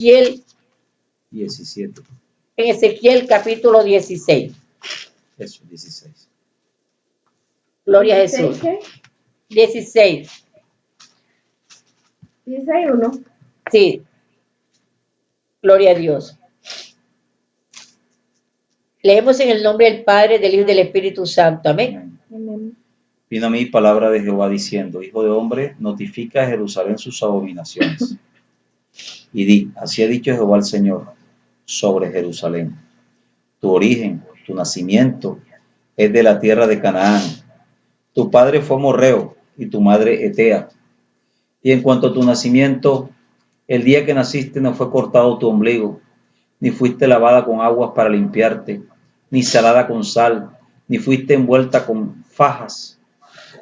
Ezequiel, 17. en Ezequiel capítulo 16. Eso, 16. Gloria a Jesús. 16. 16:1. Sí. Gloria a Dios. Leemos en el nombre del Padre, del Hijo y del Espíritu Santo. Amén. Amén. Vino a mí palabra de Jehová diciendo: Hijo de hombre, notifica a Jerusalén sus abominaciones. Y di: así ha dicho Jehová el Señor sobre Jerusalén: tu origen, tu nacimiento es de la tierra de Canaán. Tu padre fue amorreo y tu madre hetea. Y en cuanto a tu nacimiento, el día que naciste no fue cortado tu ombligo, ni fuiste lavada con aguas para limpiarte, ni salada con sal, ni fuiste envuelta con fajas.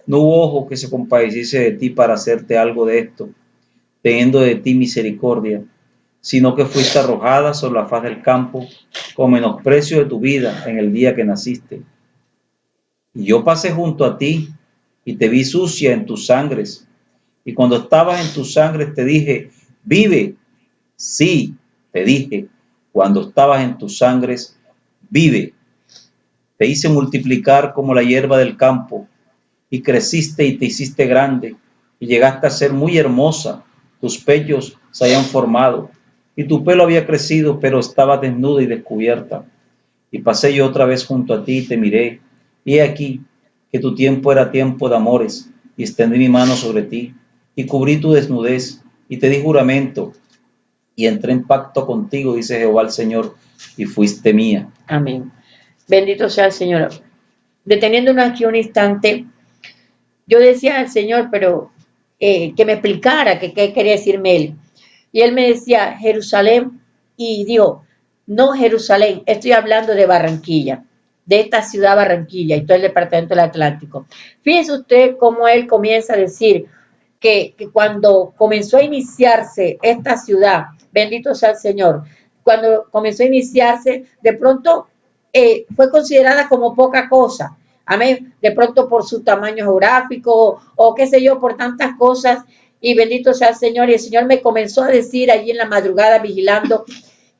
No hubo ojo que se compadeciese de ti para hacerte algo de esto, teniendo de ti misericordia, sino que fuiste arrojada sobre la faz del campo con menosprecio de tu vida en el día que naciste. Y yo pasé junto a ti y te vi sucia en tus sangres. Y cuando estabas en tus sangres te dije: vive. Sí, te dije, cuando estabas en tus sangres, vive. Te hice multiplicar como la hierba del campo, y creciste y te hiciste grande, y llegaste a ser muy hermosa. Tus pechos se habían formado, y tu pelo había crecido, pero estaba desnuda y descubierta. Y pasé yo otra vez junto a ti y te miré, y he aquí que tu tiempo era tiempo de amores, y extendí mi mano sobre ti, y cubrí tu desnudez, y te di juramento, y entré en pacto contigo, dice Jehová el Señor, y fuiste mía. Amén. Bendito sea el Señor. Deteniéndonos aquí un instante, yo decía al Señor, pero que me explicara qué quería decirme Él. Y Él me decía, Jerusalén, y dijo, no Jerusalén, estoy hablando de Barranquilla, de esta ciudad Barranquilla y todo el departamento del Atlántico. Fíjese usted cómo Él comienza a decir que cuando comenzó a iniciarse esta ciudad, bendito sea el Señor, cuando comenzó a iniciarse, de pronto fue considerada como poca cosa. Amén. De pronto por su tamaño geográfico o qué sé yo, por tantas cosas. Y bendito sea el Señor. Y el Señor me comenzó a decir allí en la madrugada vigilando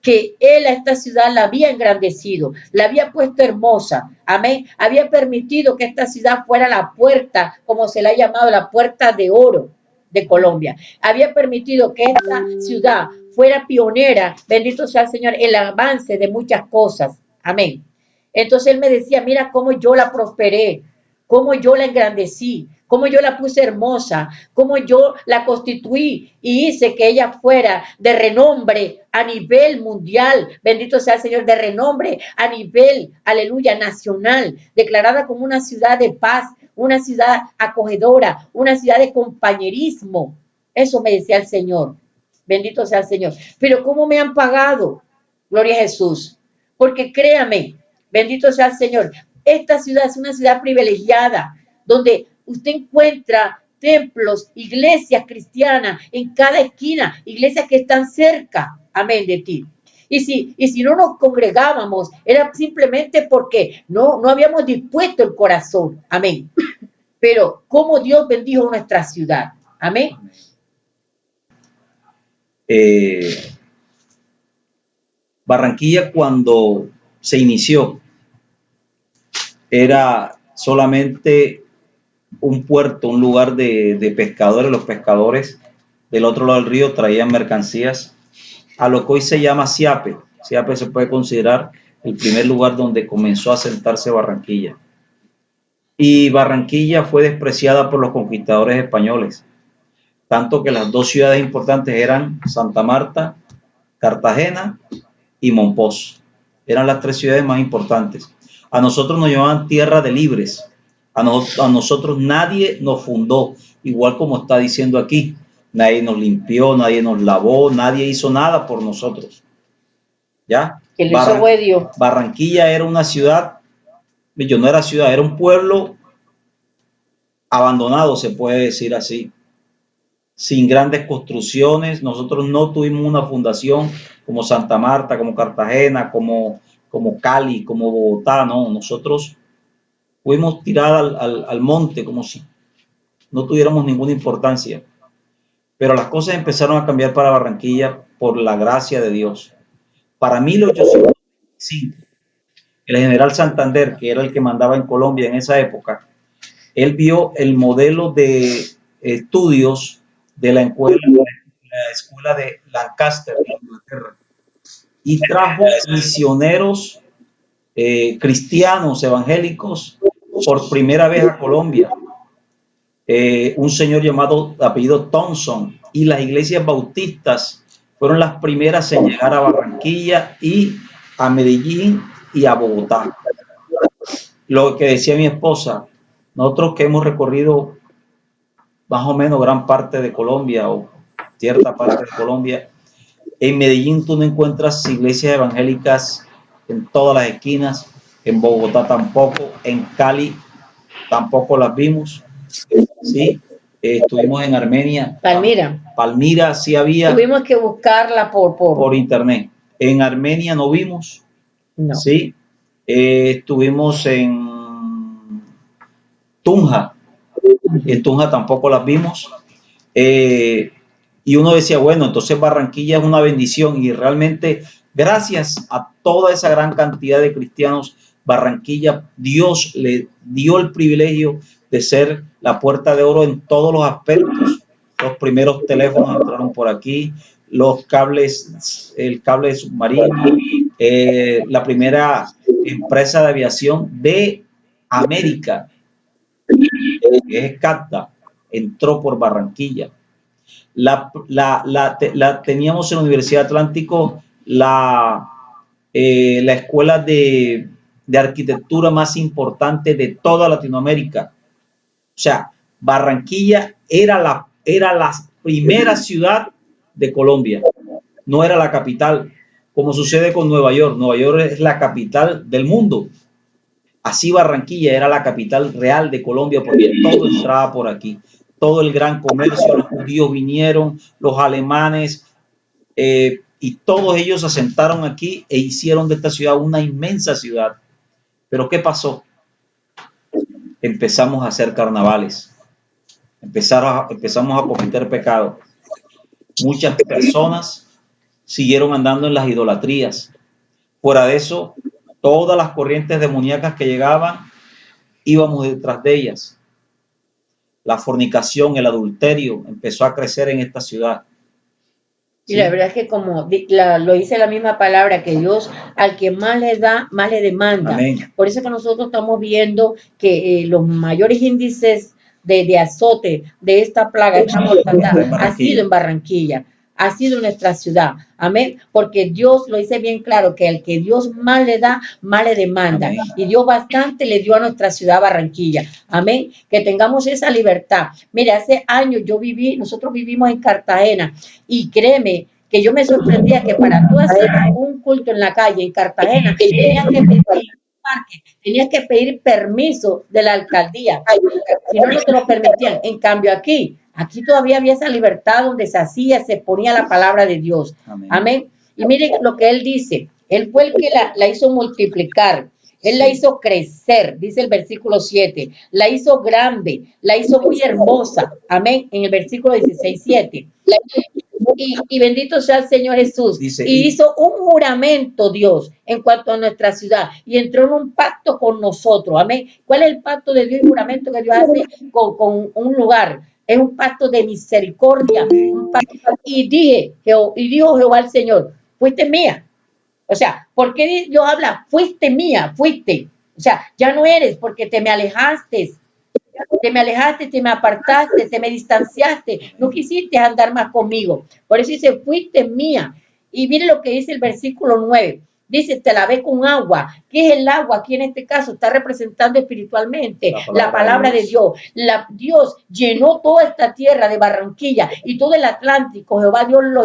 que Él a esta ciudad la había engrandecido, la había puesto hermosa. Amén. Había permitido que esta ciudad fuera la puerta, como se la ha llamado, la puerta de oro de Colombia. Había permitido que esta ciudad fuera pionera, bendito sea el Señor, en el avance de muchas cosas. Amén. Entonces Él me decía, mira cómo yo la prosperé, cómo yo la engrandecí, cómo yo la puse hermosa, cómo yo la constituí y hice que ella fuera de renombre a nivel mundial, bendito sea el Señor, de renombre a nivel, aleluya, nacional, declarada como una ciudad de paz, una ciudad acogedora, una ciudad de compañerismo. Eso me decía el Señor, bendito sea el Señor. Pero ¿cómo me han pagado? Gloria a Jesús. Porque créame, bendito sea el Señor, esta ciudad es una ciudad privilegiada, donde usted encuentra templos, iglesias cristianas en cada esquina, iglesias que están cerca, amén, de ti. Y si no nos congregábamos, era simplemente porque no habíamos dispuesto el corazón, amén. Pero cómo Dios bendijo nuestra ciudad, amén. Barranquilla, cuando se inició, era solamente un puerto, un lugar de pescadores. Los pescadores del otro lado del río traían mercancías a lo que hoy se llama Siape. Siape se puede considerar el primer lugar donde comenzó a asentarse Barranquilla. Y Barranquilla fue despreciada por los conquistadores españoles, tanto que las dos ciudades importantes eran Santa Marta, Cartagena y Mompox. Eran las tres ciudades más importantes. A nosotros nos llamaban tierra de libres. A nosotros nadie nos fundó, igual como está diciendo aquí. Nadie nos limpió, nadie nos lavó, nadie hizo nada por nosotros. ¿Ya? Que lo hizo fue Dios. Barranquilla era una ciudad, yo no era ciudad, era un pueblo abandonado, se puede decir así, sin grandes construcciones. Nosotros no tuvimos una fundación como Santa Marta, como Cartagena, como Cali, como Bogotá, no. Nosotros fuimos tirados al monte como si no tuviéramos ninguna importancia. Pero las cosas empezaron a cambiar para Barranquilla por la gracia de Dios. Para 1805, el general Santander, que era el que mandaba en Colombia en esa época, él vio el modelo de estudios de la escuela de Lancaster, en Inglaterra, y trajo misioneros cristianos evangélicos por primera vez a Colombia. Un señor llamado apellido Thompson, y las iglesias bautistas fueron las primeras en llegar a Barranquilla y a Medellín y a Bogotá. Lo que decía mi esposa, nosotros que hemos recorrido más o menos gran parte de Colombia o cierta parte de Colombia, en Medellín tú no encuentras iglesias evangélicas en todas las esquinas, en Bogotá tampoco, en Cali tampoco las vimos, ¿sí? Estuvimos en Armenia. Palmira. Palmira sí había. Tuvimos que buscarla por internet. En Armenia no vimos, No. ¿sí? Estuvimos en Tunja. En Tunja tampoco las vimos. Y uno decía, bueno, entonces Barranquilla es una bendición, y realmente gracias a toda esa gran cantidad de cristianos, Barranquilla, Dios le dio el privilegio de ser la puerta de oro en todos los aspectos. Los primeros teléfonos entraron por aquí, los cables, el cable submarino, la primera empresa de aviación de América, que es CATDA, entró por Barranquilla. Teníamos en la Universidad Atlántico la escuela de arquitectura más importante de toda Latinoamérica. O sea, Barranquilla era la primera ciudad de Colombia, no era la capital, como sucede con Nueva York. Nueva York es la capital del mundo. Así Barranquilla era la capital real de Colombia, porque todo entraba por aquí. Todo el gran comercio, los judíos vinieron, los alemanes, y todos ellos se asentaron aquí e hicieron de esta ciudad una inmensa ciudad. Pero ¿qué pasó? Empezamos a hacer carnavales, empezamos a cometer pecado. Muchas personas siguieron andando en las idolatrías. Fuera de eso, todas las corrientes demoníacas que llegaban, íbamos detrás de ellas. La fornicación, el adulterio empezó a crecer en esta ciudad. Y la verdad es que como lo dice la misma palabra, que Dios al que más le da, más le demanda. Amén. Por eso que nosotros estamos viendo que los mayores índices de azote de esta plaga, esta mortandad, ha sido en Barranquilla, ha sido en nuestra ciudad. Amén. Porque Dios lo dice bien claro, que al que Dios más le da, más le demanda. Amén. Y Dios bastante le dio a nuestra ciudad Barranquilla. Amén. Que tengamos esa libertad. Mire, hace años nosotros vivimos en Cartagena, y créeme que yo me sorprendía que para tú hacer un culto en la calle en Cartagena tenías que pedir permiso de la alcaldía, si no, no te lo permitían. En cambio aquí todavía había esa libertad donde se ponía la palabra de Dios. Amén. Amén. Y miren lo que él dice, él fue el que la hizo multiplicar. Él la hizo crecer, dice el versículo 7, la hizo grande, la hizo muy hermosa. Amén. En el versículo 16, 7. Y bendito sea el Señor Jesús. Dice, y hizo un juramento, Dios, en cuanto a nuestra ciudad, y entró en un pacto con nosotros. Amén. ¿Cuál es el pacto de Dios y juramento que Dios hace con un lugar? Es un pacto de misericordia. Y dijo Jehová al Señor, fuiste mía. O sea, ¿por qué Dios habla? Fuiste mía, fuiste. O sea, ya no eres, porque te me alejaste, te me apartaste, te me distanciaste, no quisiste andar más conmigo. Por eso dice, fuiste mía. Y mire lo que dice el versículo 9. Dice, te lavé con agua. ¿Qué es el agua? Aquí en este caso está representando espiritualmente la palabra de Dios. Dios llenó toda esta tierra de Barranquilla y todo el Atlántico. Jehová Dios lo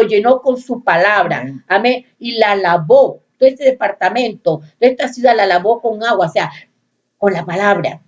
llenó con su palabra. Amén. Y la lavó. Todo este departamento, toda esta ciudad la lavó con agua, o sea, con la palabra.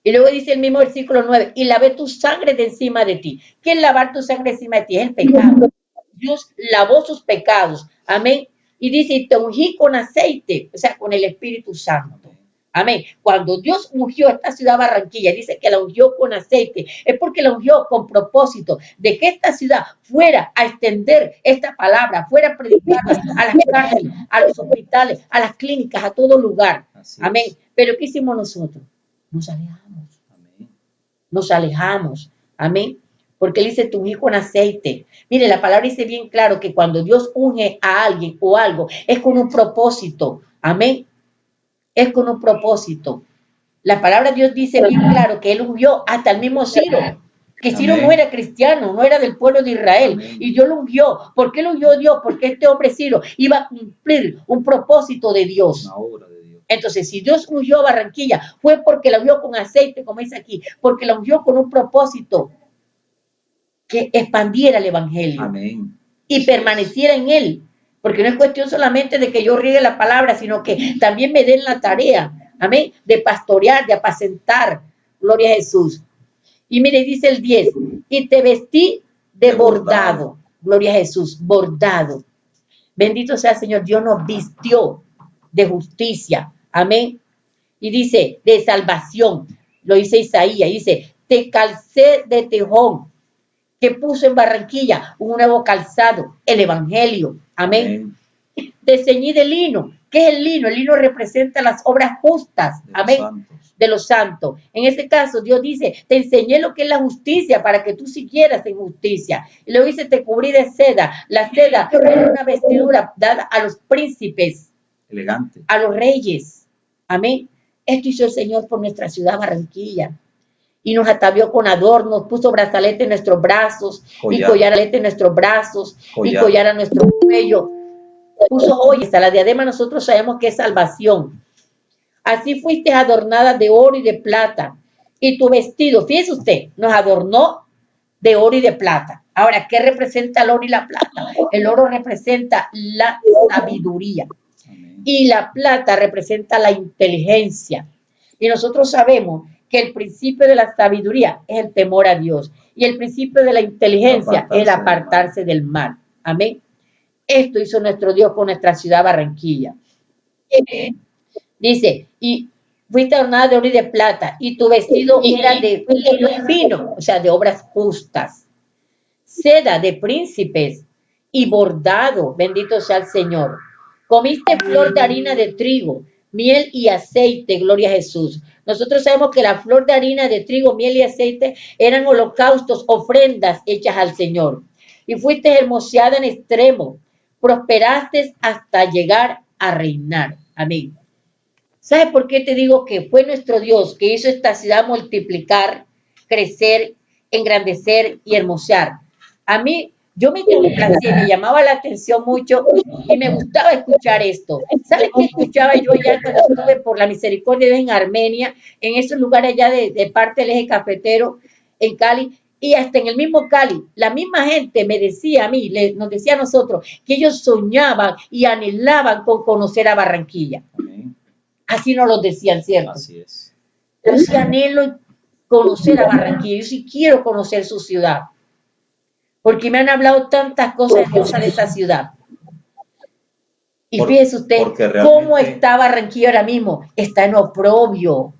Y luego dice el mismo versículo 9, y lavé tu sangre de encima de ti. ¿Qué es lavar tu sangre encima de ti? Es el pecado. Dios lavó sus pecados. Amén. Y dice, y te ungí con aceite, o sea, con el Espíritu Santo. Amén. Cuando Dios ungió esta ciudad Barranquilla, dice que la ungió con aceite, es porque la ungió con propósito de que esta ciudad fuera a extender esta palabra, fuera a predicarla a las cárceles, a los hospitales, a las clínicas, a todo lugar. Amén. Pero ¿qué hicimos nosotros? Nos alejamos. Amén. Nos alejamos. Amén. Porque él dice, te ungí con aceite. Mire, la palabra dice bien claro que cuando Dios unge a alguien o algo, es con un propósito. Amén. Es con un propósito. La palabra de Dios dice bien claro que él ungió hasta el mismo Ciro, que Ciro no era cristiano, no era del pueblo de Israel, y Dios lo ungió. ¿Por qué lo ungió Dios? Porque este hombre Ciro iba a cumplir un propósito de Dios. Una obra de Dios. Entonces, si Dios ungió a Barranquilla, fue porque la ungió con aceite, como dice aquí, porque la ungió con un propósito que expandiera el evangelio. Amén. Y permaneciera en él. Porque no es cuestión solamente de que yo riegue la palabra, sino que también me den la tarea, amén, de pastorear, de apacentar. Gloria a Jesús. Y mire, dice el 10, y te vestí de bordado. Gloria a Jesús, bordado. Bendito sea el Señor, Dios nos vistió de justicia, amén. Y dice, de salvación, lo dice Isaías, dice, te calcé de tejón, que puso en Barranquilla un nuevo calzado, el evangelio, amén. Te ceñí de lino. ¿Qué es el lino? El lino representa las obras justas, amén, de los santos. En este caso, Dios dice, te enseñé lo que es la justicia para que tú siguieras en justicia. Y luego dice, te cubrí de seda. La seda era una vestidura dada a los príncipes, elegante, a los reyes, amén. Esto hizo el Señor por nuestra ciudad Barranquilla. Y nos atavió con adornos, puso brazalete en nuestros brazos, y collarete en nuestros brazos, y collar a nuestro cuello. Puso joyas, a la diadema nosotros sabemos que es salvación. Así fuiste adornada de oro y de plata. Y tu vestido, fíjese usted, nos adornó de oro y de plata. Ahora, ¿qué representa el oro y la plata? El oro representa la sabiduría. Y la plata representa la inteligencia. Y nosotros sabemos que el principio de la sabiduría es el temor a Dios. Y el principio de la inteligencia es el apartarse del mal. Amén. Esto hizo nuestro Dios con nuestra ciudad Barranquilla. Dice, y fuiste adornada de oro y de plata, y tu vestido era de lino fino, o sea, de obras justas, seda de príncipes y bordado, bendito sea el Señor. Comiste flor de harina de trigo, miel y aceite, gloria a Jesús. Nosotros sabemos que la flor de harina de trigo, miel y aceite eran holocaustos, ofrendas hechas al Señor. Y fuiste hermoseada en extremo, prosperaste hasta llegar a reinar. Amén. ¿Sabes por qué te digo que fue nuestro Dios que hizo esta ciudad multiplicar, crecer, engrandecer y hermosear? A mí, yo me complacía, me llamaba la atención mucho y me gustaba escuchar esto. ¿Sabes qué escuchaba yo allá cuando estuve por la misericordia de Dios en Armenia, en esos lugares allá de parte del eje cafetero, en Cali? Y hasta en el mismo Cali, la misma gente me decía a mí, nos decía a nosotros, que ellos soñaban y anhelaban con conocer a Barranquilla. Amén. Así nos lo decían, ¿cierto? Así es. Yo sí anhelo conocer a Barranquilla, yo sí quiero conocer su ciudad, porque me han hablado tantas cosas hermosas de esa ciudad. Y fíjese usted cómo está Barranquilla ahora mismo. Está en oprobio,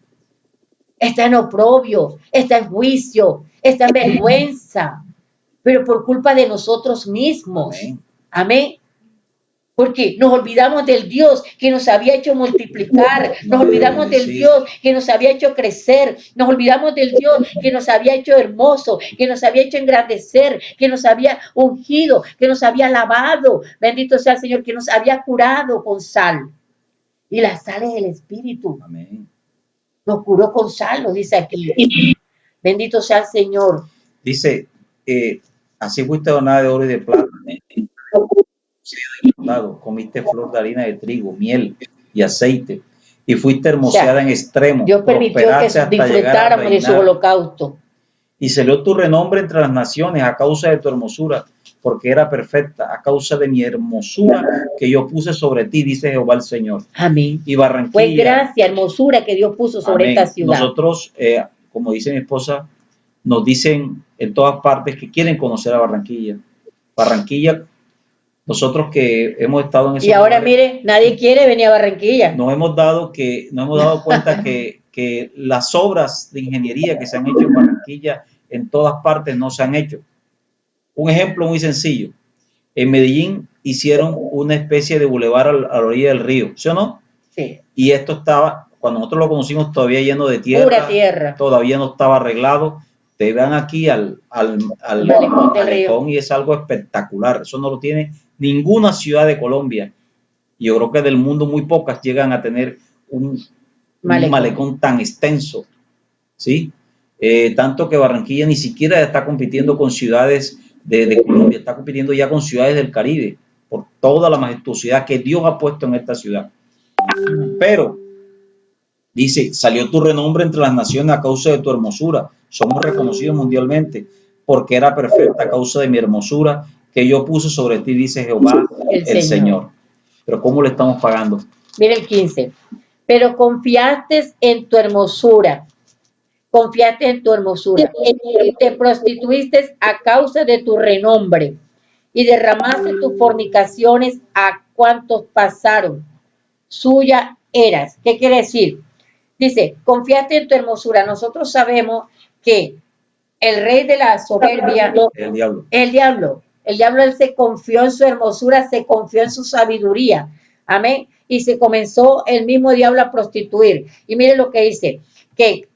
está en juicio, está en vergüenza, pero por culpa de nosotros mismos. Amén. Amén. Porque nos olvidamos del Dios que nos había hecho multiplicar, nos olvidamos del Dios que nos había hecho crecer, nos olvidamos del Dios que nos había hecho hermoso, que nos había hecho engrandecer, que nos había ungido, que nos había lavado, bendito sea el Señor, que nos había curado con sal. Y la sal es el Espíritu. Amén. Nos curó con sal, nos dice aquí. Bendito sea el Señor. Dice, así fuiste adornada de oro y de plata. Comiste flor de harina de trigo, miel y aceite, y fuiste hermoseada en extremo. Dios permitió que disfrutáramos de su holocausto. Y salió tu renombre entre las naciones a causa de tu hermosura, porque era perfecta, a causa de mi hermosura que yo puse sobre ti, dice Jehová el Señor. Amén. Y Barranquilla. Fue gracia, hermosura que Dios puso sobre esta ciudad. Nosotros, como dice mi esposa, nos dicen en todas partes que quieren conocer a Barranquilla. Barranquilla Nosotros que hemos estado en Y esos ahora, lugares, mire, nadie quiere venir a Barranquilla. nos hemos dado cuenta que las obras de ingeniería que se han hecho en Barranquilla en todas partes no se han hecho. Un ejemplo muy sencillo. En Medellín hicieron una especie de bulevar a la orilla del río, ¿sí o no? Sí, Y esto estaba, cuando nosotros lo conocimos, todavía lleno de pura tierra, tierra. todavía no estaba arreglado. Te van aquí El malecón del río. malecón y es algo espectacular. Eso no lo tiene ninguna ciudad de Colombia. Y yo creo que del mundo muy pocas llegan a tener un malecón tan extenso, ¿sí? Tanto que Barranquilla ni siquiera está compitiendo con ciudades de Colombia, está compitiendo ya con ciudades del Caribe, por toda la majestuosidad que Dios ha puesto en esta ciudad. Pero, dice, salió tu renombre entre las naciones a causa de tu hermosura. Somos reconocidos mundialmente, porque era perfecta a causa de mi hermosura que yo puse sobre ti, dice Jehová el Señor. Pero ¿cómo le estamos pagando? Mira el 15. Pero confiaste en tu hermosura. Confiaste en tu hermosura. Y te prostituiste a causa de tu renombre. Y derramaste tus fornicaciones a cuantos pasaron. Suya eras. ¿Qué quiere decir? Dice, confiaste en tu hermosura. Nosotros sabemos que el rey de la soberbia El diablo. el diablo. El diablo, él se confió en su hermosura, se confió en su sabiduría. Amén. Y se comenzó el mismo diablo a prostituir. Y mire lo que dice, que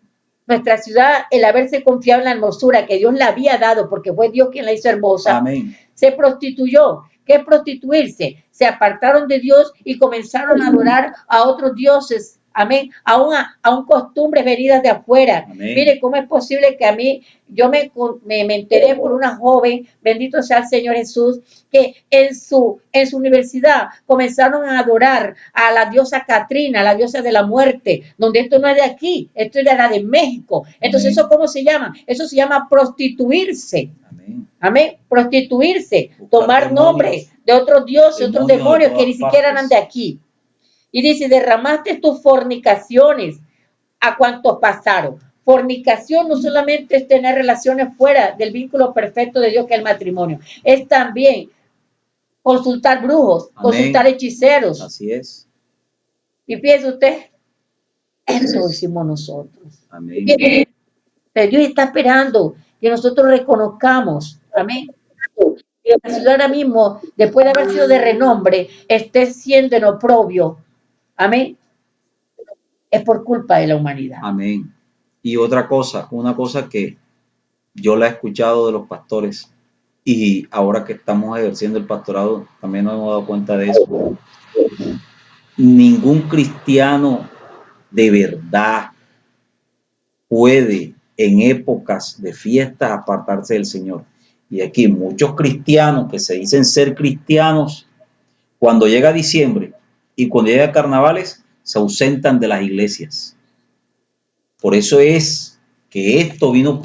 nuestra ciudad, el haberse confiado en la hermosura que Dios le había dado, porque fue Dios quien la hizo hermosa, Amén. se prostituyó. ¿Qué es prostituirse? Se apartaron de Dios y comenzaron a adorar a otros dioses. Amén. Aún costumbres venidas de afuera. Amén. Mire, ¿cómo es posible que a mí, yo me enteré por una joven, bendito sea el Señor Jesús, que en su universidad comenzaron a adorar a la diosa Catrina, la diosa de la muerte, donde esto no es de aquí, esto es de la de México. Entonces, Amén. ¿eso cómo se llama? Eso se llama prostituirse. Amén. Amén. Prostituirse, Buscar tomar demonios, nombre de otros dioses, otros demonios de demonios que ni todas siquiera eran de partes. aquí. Y dice, derramaste tus fornicaciones a cuantos pasaron. Fornicación no solamente es tener relaciones fuera del vínculo perfecto de Dios que es el matrimonio, es también consultar brujos, Amén. consultar hechiceros. Así es. Y piensa usted, eso hicimos nosotros. Amén. Pero Dios está esperando que nosotros reconozcamos, amén, que la ciudad ahora mismo, después de haber sido de renombre, esté siendo en oprobio, amén, es por culpa de la humanidad. Amén. Y otra cosa, una cosa que yo la he escuchado de los pastores y ahora que estamos ejerciendo el pastorado también nos hemos dado cuenta de eso. Ningún cristiano de verdad puede en épocas de fiestas apartarse del Señor. Y aquí muchos cristianos que se dicen ser cristianos, cuando llega diciembre y cuando llega carnavales, se ausentan de las iglesias. Por eso es que esto vino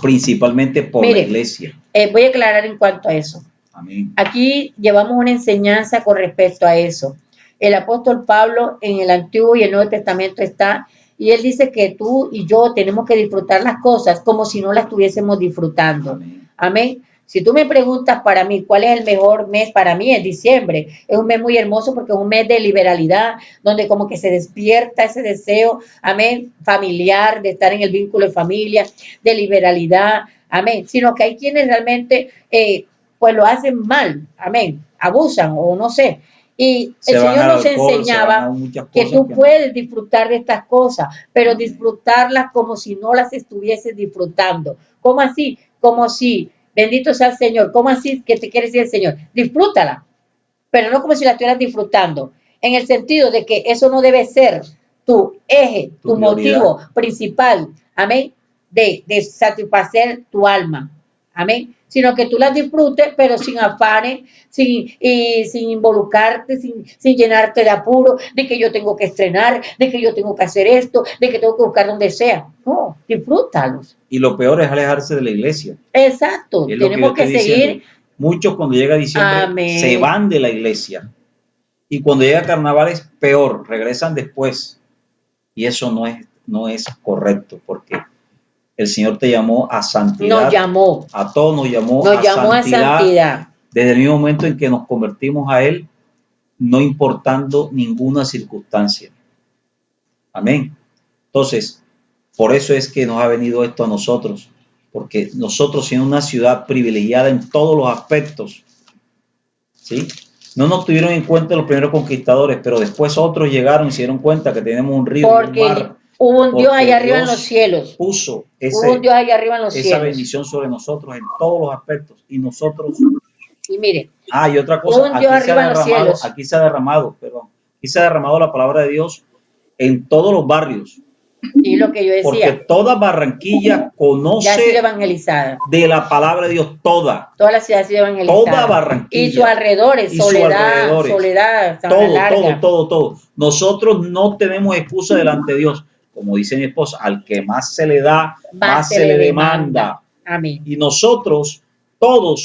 principalmente por la iglesia. Voy a aclarar en cuanto a eso. Amén. Aquí llevamos una enseñanza con respecto a eso. El apóstol Pablo en el Antiguo y el Nuevo Testamento está, y él dice que tú y yo tenemos que disfrutar las cosas como si no las estuviésemos disfrutando. Amén. Amén. Si tú me preguntas para mí cuál es el mejor mes, para mí es diciembre. Es un mes muy hermoso porque es un mes de liberalidad, donde como que se despierta ese deseo, amén, familiar, de estar en el vínculo de familia, de liberalidad, amén. Sino que hay quienes realmente, pues lo hacen mal, amén, abusan o no sé. Y el Señor nos enseñaba que tú puedes disfrutar de estas cosas, pero disfrutarlas como si no las estuvieses disfrutando. ¿Cómo así? Como si, bendito sea el Señor, ¿cómo así que te quiere decir el Señor? Disfrútala, pero no como si la estuvieras disfrutando, en el sentido de que eso no debe ser tu eje, tu motivo principal, amén, de satisfacer tu alma, amén, sino que tú las disfrutes, pero sin afanes, sin involucrarte, sin llenarte de apuro, de que yo tengo que estrenar, de que yo tengo que hacer esto, de que tengo que buscar donde sea. No, disfrútalos. Y lo peor es alejarse de la iglesia. Exacto, tenemos que seguir. Muchos cuando llega diciembre amén, se van de la iglesia. Y cuando llega carnavales, peor, regresan después. Y eso no es correcto, porque el Señor te llamó a santidad. Nos llamó. A todos nos llamó a santidad. desde el mismo momento en que nos convertimos a Él, no importando ninguna circunstancia. Amén. Entonces, por eso es que nos ha venido esto a nosotros, porque nosotros siendo una ciudad privilegiada en todos los aspectos, ¿sí? No nos tuvieron en cuenta los primeros conquistadores, pero después otros llegaron y se dieron cuenta que tenemos un río y un mar. Hubo un Dios allá arriba en Dios los cielos. puso Hubo un Dios allá arriba en los esa cielos. bendición sobre nosotros en todos los aspectos. Y nosotros. Y mire. Y otra cosa, Hubo un Dios arriba en los cielos. aquí se ha derramado la palabra de Dios en todos los barrios. Y lo que yo decía. Porque toda Barranquilla conoce ya ha sido evangelizada. De la palabra de Dios, toda. Toda la ciudad ha sido evangelizada. Toda Barranquilla. Y sus alrededores, Soledad, todo. Nosotros no tenemos excusa delante de Dios. Como dice mi esposa, al que más se le da, más se le demanda. Amén. Y nosotros, todo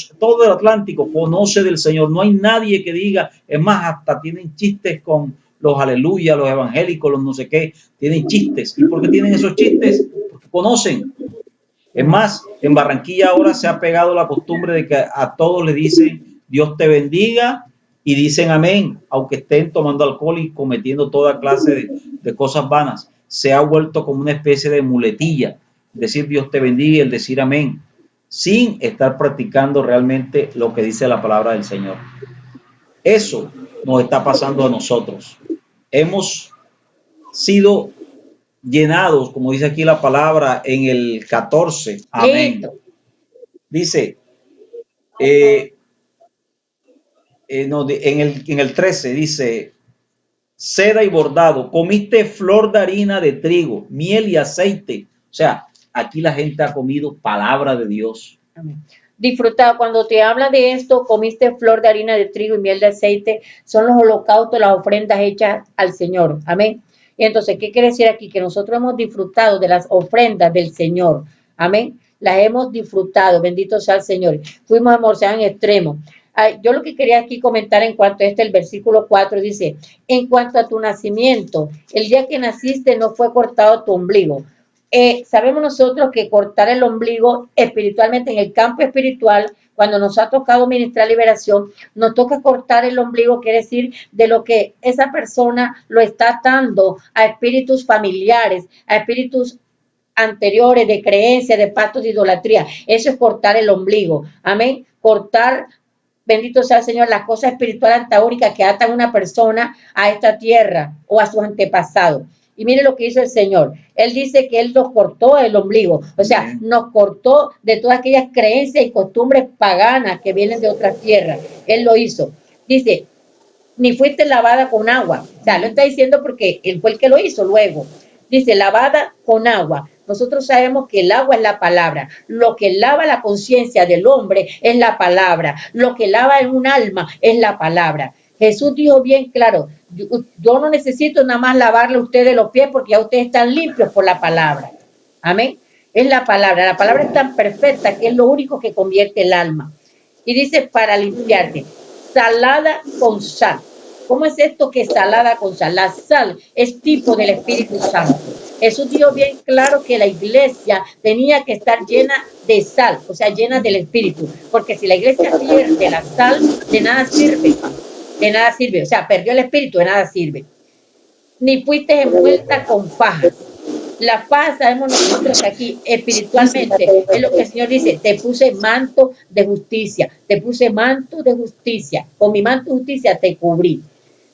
el Atlántico conoce del Señor. No hay nadie que diga, es más, hasta tienen chistes con los aleluya, los evangélicos, los no sé qué, tienen chistes. ¿Y por qué tienen esos chistes? Porque conocen. Es más, en Barranquilla ahora se ha pegado la costumbre de que a todos le dicen Dios te bendiga y dicen amén, aunque estén tomando alcohol y cometiendo toda clase de cosas vanas. Se ha vuelto como una especie de muletilla, decir Dios te bendiga y el decir amén, sin estar practicando realmente lo que dice la palabra del Señor. Eso nos está pasando a nosotros. Hemos sido llenados, como dice aquí la palabra en el 14. Amén. Dice, en el 13 dice, seda y bordado, comiste flor de harina de trigo, miel y aceite. O sea, aquí la gente ha comido palabra de Dios. Amén. Disfrutado, cuando te habla de esto, comiste flor de harina de trigo y miel de aceite, son los holocaustos, las ofrendas hechas al Señor. Amén. Y entonces, ¿qué quiere decir aquí? Que nosotros hemos disfrutado de las ofrendas del Señor. Amén. Las hemos disfrutado. Bendito sea el Señor. Fuimos almorzados en extremo. Yo lo que quería aquí comentar en cuanto a el versículo 4 dice, en cuanto a tu nacimiento, el día que naciste no fue cortado tu ombligo. Sabemos nosotros que cortar el ombligo espiritualmente en el campo espiritual, cuando nos ha tocado ministrar liberación, nos toca cortar el ombligo, quiere decir de lo que esa persona lo está atando a espíritus familiares, a espíritus anteriores de creencia, de pactos de idolatría. Eso es cortar el ombligo. Amén. Cortar, bendito sea el Señor, las cosas espirituales antagónicas que atan a una persona a esta tierra o a sus antepasados. Y mire lo que hizo el Señor. Él dice que Él nos cortó el ombligo. O sea, nos cortó de todas aquellas creencias y costumbres paganas que vienen de otras tierras. Él lo hizo. Dice, ni fuiste lavada con agua. O sea, lo está diciendo porque Él fue el que lo hizo luego. Dice, lavada con agua. Nosotros sabemos que el agua es la palabra. Lo que lava la conciencia del hombre es la palabra. Lo que lava en un alma es la palabra. Jesús dijo bien claro, yo no necesito nada más lavarle a ustedes los pies porque ya ustedes están limpios por la palabra. Amén. Es la palabra es tan perfecta que es lo único que convierte el alma. Y dice para limpiarte, salada con sal. ¿Cómo es esto que salada con sal? La sal es tipo del Espíritu Santo. Jesús dijo bien claro que la iglesia tenía que estar llena de sal, o sea, llena del Espíritu. Porque si la iglesia pierde la sal, de nada sirve. De nada sirve, o sea, perdió el espíritu, de nada sirve. Ni fuiste envuelta con paja. La paja, sabemos nosotros que aquí espiritualmente es lo que el Señor dice, te puse manto de justicia, te puse manto de justicia, con mi manto de justicia te cubrí.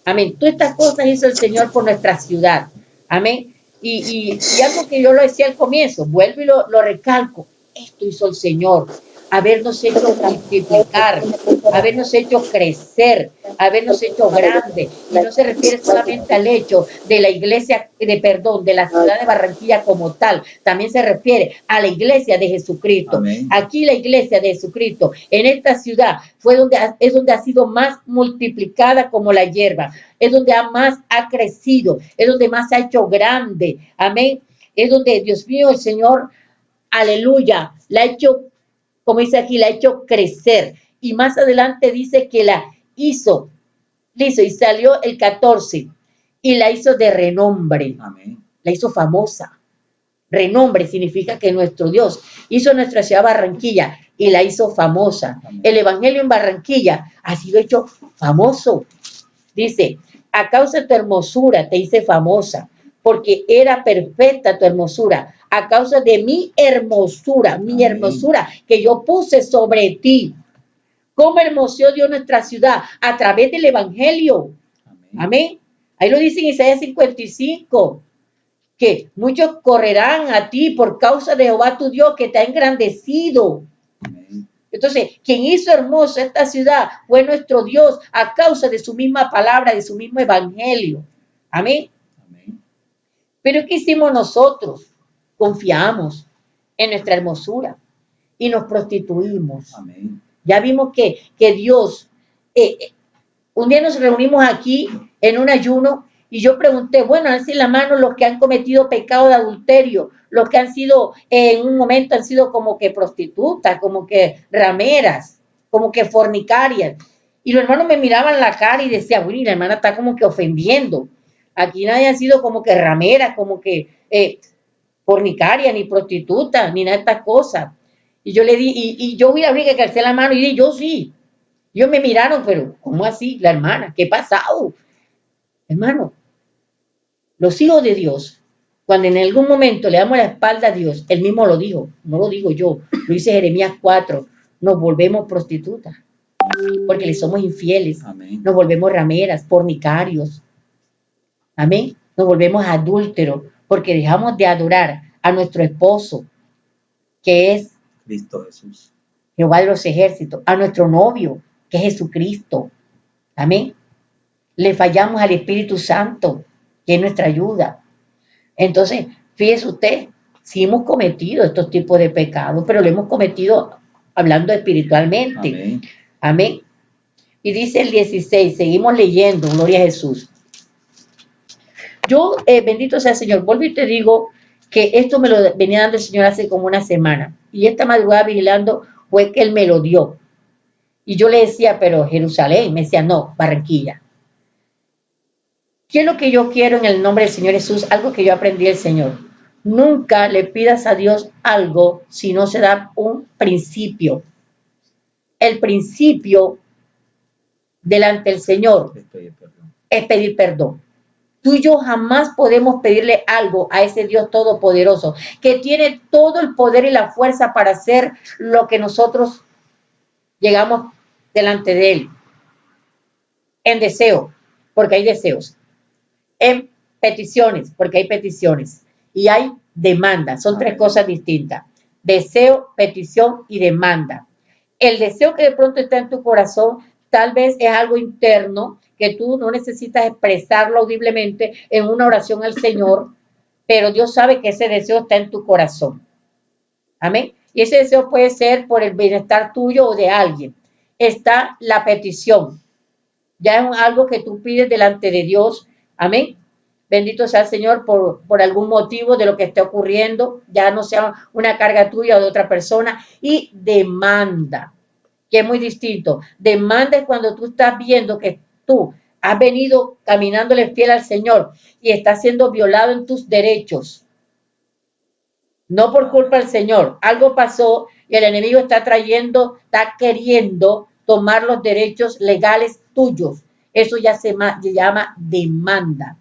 Amén. Todas estas cosas hizo el Señor por nuestra ciudad. Amén. Y algo que yo lo decía al comienzo, vuelvo y lo recalco, esto hizo el Señor. Habernos hecho multiplicar, habernos hecho crecer, habernos hecho grandes. Y no se refiere solamente al hecho de la iglesia, de la ciudad de Barranquilla como tal. También se refiere a la iglesia de Jesucristo. Amén. Aquí la iglesia de Jesucristo, en esta ciudad, es donde ha sido más multiplicada como la hierba. Es donde más ha crecido, es donde más se ha hecho grande. Amén. Es donde, Dios mío, el Señor, aleluya, la ha hecho, como dice aquí, la ha hecho crecer. Y más adelante dice que la hizo y salió el 14 y la hizo de renombre. Amén. La hizo famosa. Renombre significa que nuestro Dios hizo nuestra ciudad Barranquilla y la hizo famosa. Amén. El Evangelio en Barranquilla ha sido hecho famoso. Dice, a causa de tu hermosura te hice famosa, porque era perfecta tu hermosura, a causa de mi Amén. hermosura que yo puse sobre ti. ¿Cómo hermoseó Dios nuestra ciudad? A través del Evangelio. Amén. Amén. Ahí lo dice en Isaías 55, que muchos correrán a ti por causa de Jehová tu Dios, que te ha engrandecido. Amén. Entonces, quien hizo hermosa esta ciudad fue nuestro Dios a causa de su misma palabra, de su mismo evangelio. Amén. Amén. Pero ¿qué hicimos nosotros? Confiamos en nuestra hermosura y nos prostituimos. Amén. Ya vimos que Dios, un día nos reunimos aquí en un ayuno y yo pregunté, bueno, alcen la mano los que han cometido pecado de adulterio, los que han sido, en un momento han sido como que prostitutas, como que rameras, como que fornicarias. Y los hermanos me miraban la cara y decían, bueno, y la hermana está como que ofendiendo. Aquí nadie ha sido como que ramera, como que fornicaria, ni prostituta, ni nada de estas cosas. Y yo le di, y yo fui a abrir que alcé la mano y dije, yo sí. Ellos me miraron, pero ¿cómo así? La hermana, ¿qué ha pasado? Hermano, los hijos de Dios, cuando en algún momento le damos la espalda a Dios, él mismo lo dijo, no lo digo yo, lo dice Jeremías 4, nos volvemos prostitutas, porque le somos infieles, Amén. nos volvemos rameras, fornicarios, amén, nos volvemos adúlteros, porque dejamos de adorar a nuestro esposo, que es Cristo Jesús. Jehová de los ejércitos, a nuestro novio, que es Jesucristo, amén. Le fallamos al Espíritu Santo, que es nuestra ayuda. Entonces, fíjese usted, sí hemos cometido estos tipos de pecados, pero lo hemos cometido hablando espiritualmente. Amén. Amén. Y dice el 16, seguimos leyendo, gloria a Jesús. Yo, bendito sea el Señor, vuelvo y te digo que esto me lo venía dando el Señor hace como una semana. Y esta madrugada vigilando fue que Él me lo dio. Y yo le decía, pero Jerusalén, me decía, no, Barranquilla. ¿Qué es lo que yo quiero en el nombre del Señor Jesús? Algo que yo aprendí del Señor. Nunca le pidas a Dios algo si no se da un principio. El principio delante del Señor Es pedir perdón. es pedir perdón. Tú y yo jamás podemos pedirle algo a ese Dios todopoderoso, que tiene todo el poder y la fuerza para hacer lo que nosotros llegamos delante de Él. En deseo, porque hay deseos. En peticiones, porque hay peticiones. Y hay demanda, son tres cosas distintas. Deseo, petición y demanda. El deseo que de pronto está en tu corazón tal vez es algo interno que tú no necesitas expresarlo audiblemente en una oración al Señor, pero Dios sabe que ese deseo está en tu corazón. Amén. Y ese deseo puede ser por el bienestar tuyo o de alguien. Está la petición. Ya es algo que tú pides delante de Dios. Amén. Bendito sea el Señor por algún motivo de lo que esté ocurriendo, ya no sea una carga tuya o de otra persona. Y demanda, que es muy distinto. Demanda es cuando tú estás viendo que tú has venido caminándole fiel al Señor y estás siendo violado en tus derechos. No por culpa del Señor. Algo pasó y el enemigo está queriendo tomar los derechos legales tuyos. Eso ya se llama demanda.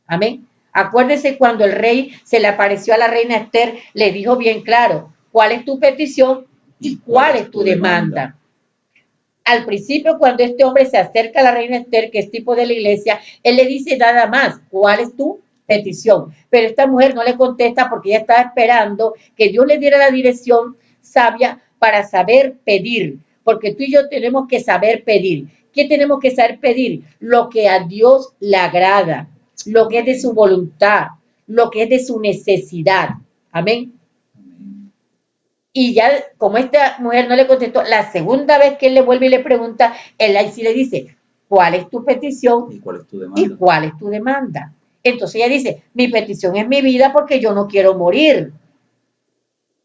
Amén. Acuérdese cuando el rey se le apareció a la reina Esther, le dijo bien claro, ¿cuál es tu petición y cuál es tu demanda? Al principio, cuando este hombre se acerca a la reina Esther, que es tipo de la iglesia, él le dice nada más, ¿cuál es tu petición? Pero esta mujer no le contesta porque ella estaba esperando que Dios le diera la dirección sabia para saber pedir, porque tú y yo tenemos que saber pedir. ¿Qué tenemos que saber pedir? Lo que a Dios le agrada, lo que es de su voluntad, lo que es de su necesidad. Amén. Y ya, como esta mujer no le contestó, la segunda vez que él le vuelve y le pregunta, él ahí sí le dice, ¿cuál es tu petición? ¿Y cuál es tu demanda? ¿Y cuál es tu demanda? Entonces ella dice, mi petición es mi vida porque yo no quiero morir.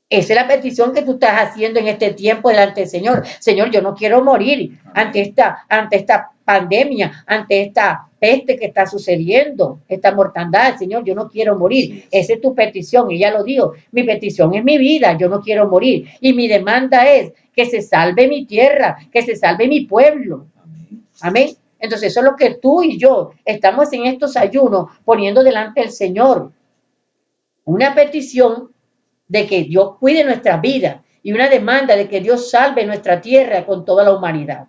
Esa es la petición que tú estás haciendo en este tiempo delante del Señor. Señor, yo no quiero morir ante esta pandemia, ante esta peste que está sucediendo, esta mortandad. Señor, yo no quiero morir. Esa es tu petición. Ella lo dijo. Mi petición es mi vida. Yo no quiero morir. Y mi demanda es que se salve mi tierra, que se salve mi pueblo. Amén. Entonces, eso es lo que tú y yo estamos en estos ayunos poniendo delante del Señor. Una petición de que Dios cuide nuestra vida y una demanda de que Dios salve nuestra tierra con toda la humanidad.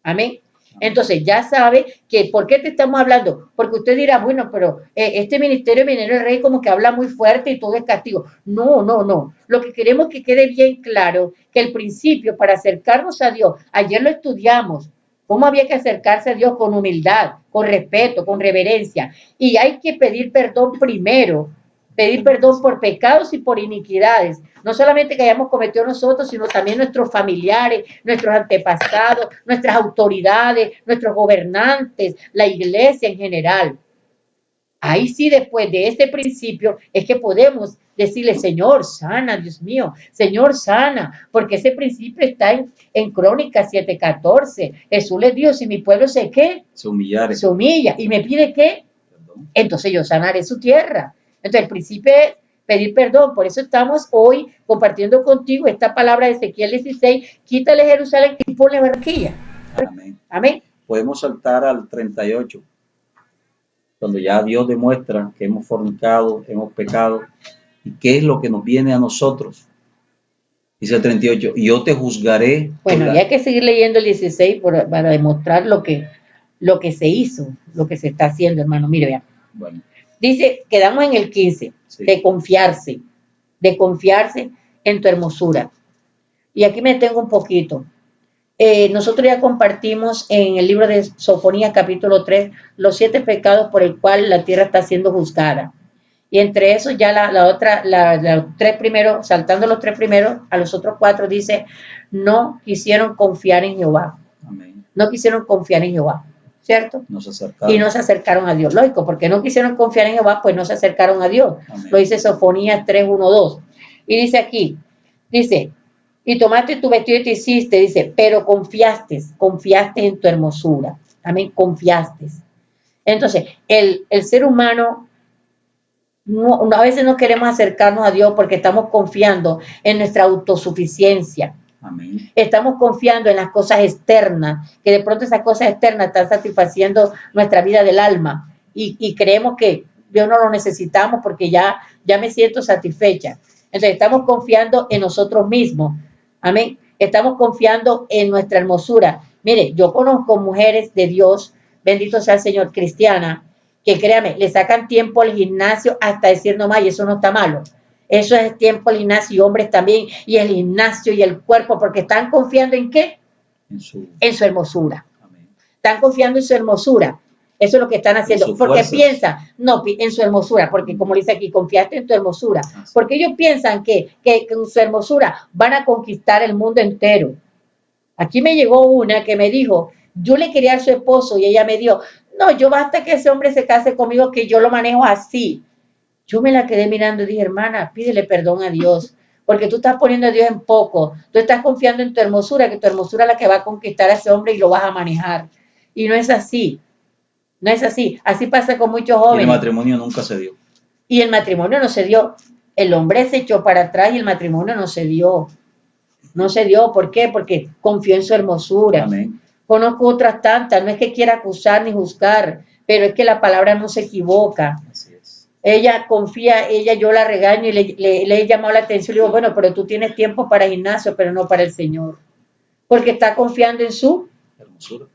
Amén. Entonces ya sabe que ¿por qué te estamos hablando? Porque usted dirá, bueno, pero este ministerio de Minero del Rey como que habla muy fuerte y todo es castigo. No, no, no. Lo que queremos que quede bien claro, que el principio para acercarnos a Dios, ayer lo estudiamos, cómo había que acercarse a Dios con humildad, con respeto, con reverencia. Y hay que pedir perdón primero, pedir perdón por pecados y por iniquidades, no solamente que hayamos cometido nosotros, sino también nuestros familiares, nuestros antepasados, nuestras autoridades, nuestros gobernantes, la iglesia en general. Ahí sí, después de este principio, es que podemos decirle, Señor, sana, Dios mío, Señor, sana, porque ese principio está en Crónicas 7:14. Jesús les dijo, si mi pueblo se humilla y me pide qué, entonces yo sanaré su tierra. Entonces el principio es pedir perdón. Por eso estamos hoy compartiendo contigo esta palabra de Ezequiel 16, quítale Jerusalén y ponle Barranquilla. Amén. Amén. Podemos saltar al 38, donde ya Dios demuestra que hemos fornicado, hemos pecado, y qué es lo que nos viene a nosotros. Dice el 38, y yo te juzgaré. Bueno, y hay que seguir leyendo el 16 para demostrar lo que se hizo, lo que se está haciendo, hermano. Mire, vean. Bueno. Dice, quedamos en el 15, sí, de confiarse en tu hermosura. Y aquí me detengo un poquito. Nosotros ya compartimos en el libro de Sofonías capítulo 3 los 7 pecados por el cual la tierra está siendo juzgada. Y entre esos ya los 3 primeros, saltando los 3 primeros, a los otros 4 dice, no quisieron confiar en Jehová. Amén. No quisieron confiar en Jehová, ¿cierto? Y no se acercaron a Dios. Lógico, porque no quisieron confiar en Jehová, pues no se acercaron a Dios. Amén. Lo dice Sofonías 3, 1, 2. Y dice aquí, dice, y tomaste tu vestido y te hiciste, dice, pero confiaste en tu hermosura. Amén, confiaste. Entonces, el ser humano, a veces no queremos acercarnos a Dios porque estamos confiando en nuestra autosuficiencia. Amén. Estamos confiando en las cosas externas, que de pronto esas cosas externas están satisfaciendo nuestra vida del alma y creemos que Dios no lo necesitamos porque ya me siento satisfecha. Entonces estamos confiando en nosotros mismos. Amén. Estamos confiando en nuestra hermosura. Mire, yo conozco mujeres de Dios, bendito sea el Señor, cristiana, que créame, le sacan tiempo al gimnasio hasta decir no más, y eso no está malo. Eso es tiempo al gimnasio, y hombres también, y el gimnasio y el cuerpo, porque están confiando en ¿qué? En su hermosura. Amén. Están confiando en su hermosura. Eso es lo que están haciendo. Porque piensan, no, en su hermosura, porque como dice aquí, confiaste en tu hermosura. Porque ellos piensan que con su hermosura van a conquistar el mundo entero. Aquí me llegó una que me dijo, yo le quería a su esposo y ella me dijo, no, yo basta que ese hombre se case conmigo, que yo lo manejo así. Yo me la quedé mirando y dije, hermana, pídele perdón a Dios, porque tú estás poniendo a Dios en poco. Tú estás confiando en tu hermosura, que tu hermosura es la que va a conquistar a ese hombre y lo vas a manejar. Y no es así. No es así. Así pasa con muchos jóvenes. Y el matrimonio nunca se dio. Y el matrimonio no se dio. El hombre se echó para atrás y el matrimonio no se dio. No se dio. ¿Por qué? Porque confió en su hermosura. Amén. Conozco otras tantas. No es que quiera acusar ni juzgar, pero es que la palabra no se equivoca. Así es. Ella confía, yo la regaño y le he llamado la atención. Le digo, bueno, pero tú tienes tiempo para gimnasio, pero no para el Señor. Porque está confiando en su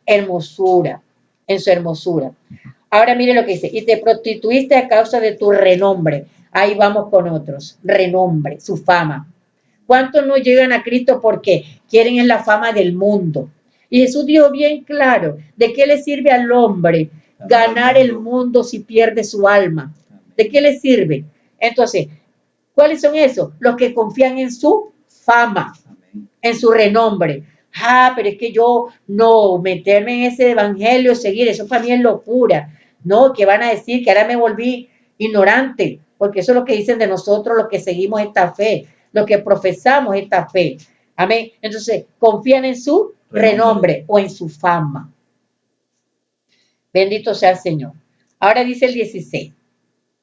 hermosura. En su hermosura. Ahora mire lo que dice, y te prostituiste a causa de tu renombre. Ahí vamos con otros, renombre, su fama. ¿Cuántos no llegan a Cristo porque quieren en la fama del mundo? Y Jesús dijo bien claro, ¿de qué le sirve al hombre ganar el mundo si pierde su alma? ¿De qué le sirve? Entonces, ¿cuáles son esos? Los que confían en su fama, en su renombre. Pero es que yo no meterme en ese evangelio, seguir, eso para mí es locura. No, que van a decir que ahora me volví ignorante, porque eso es lo que dicen de nosotros los que seguimos esta fe, los que profesamos esta fe. Amén. Entonces, confían en su renombre o en su fama. Bendito sea el Señor. Ahora dice el 16.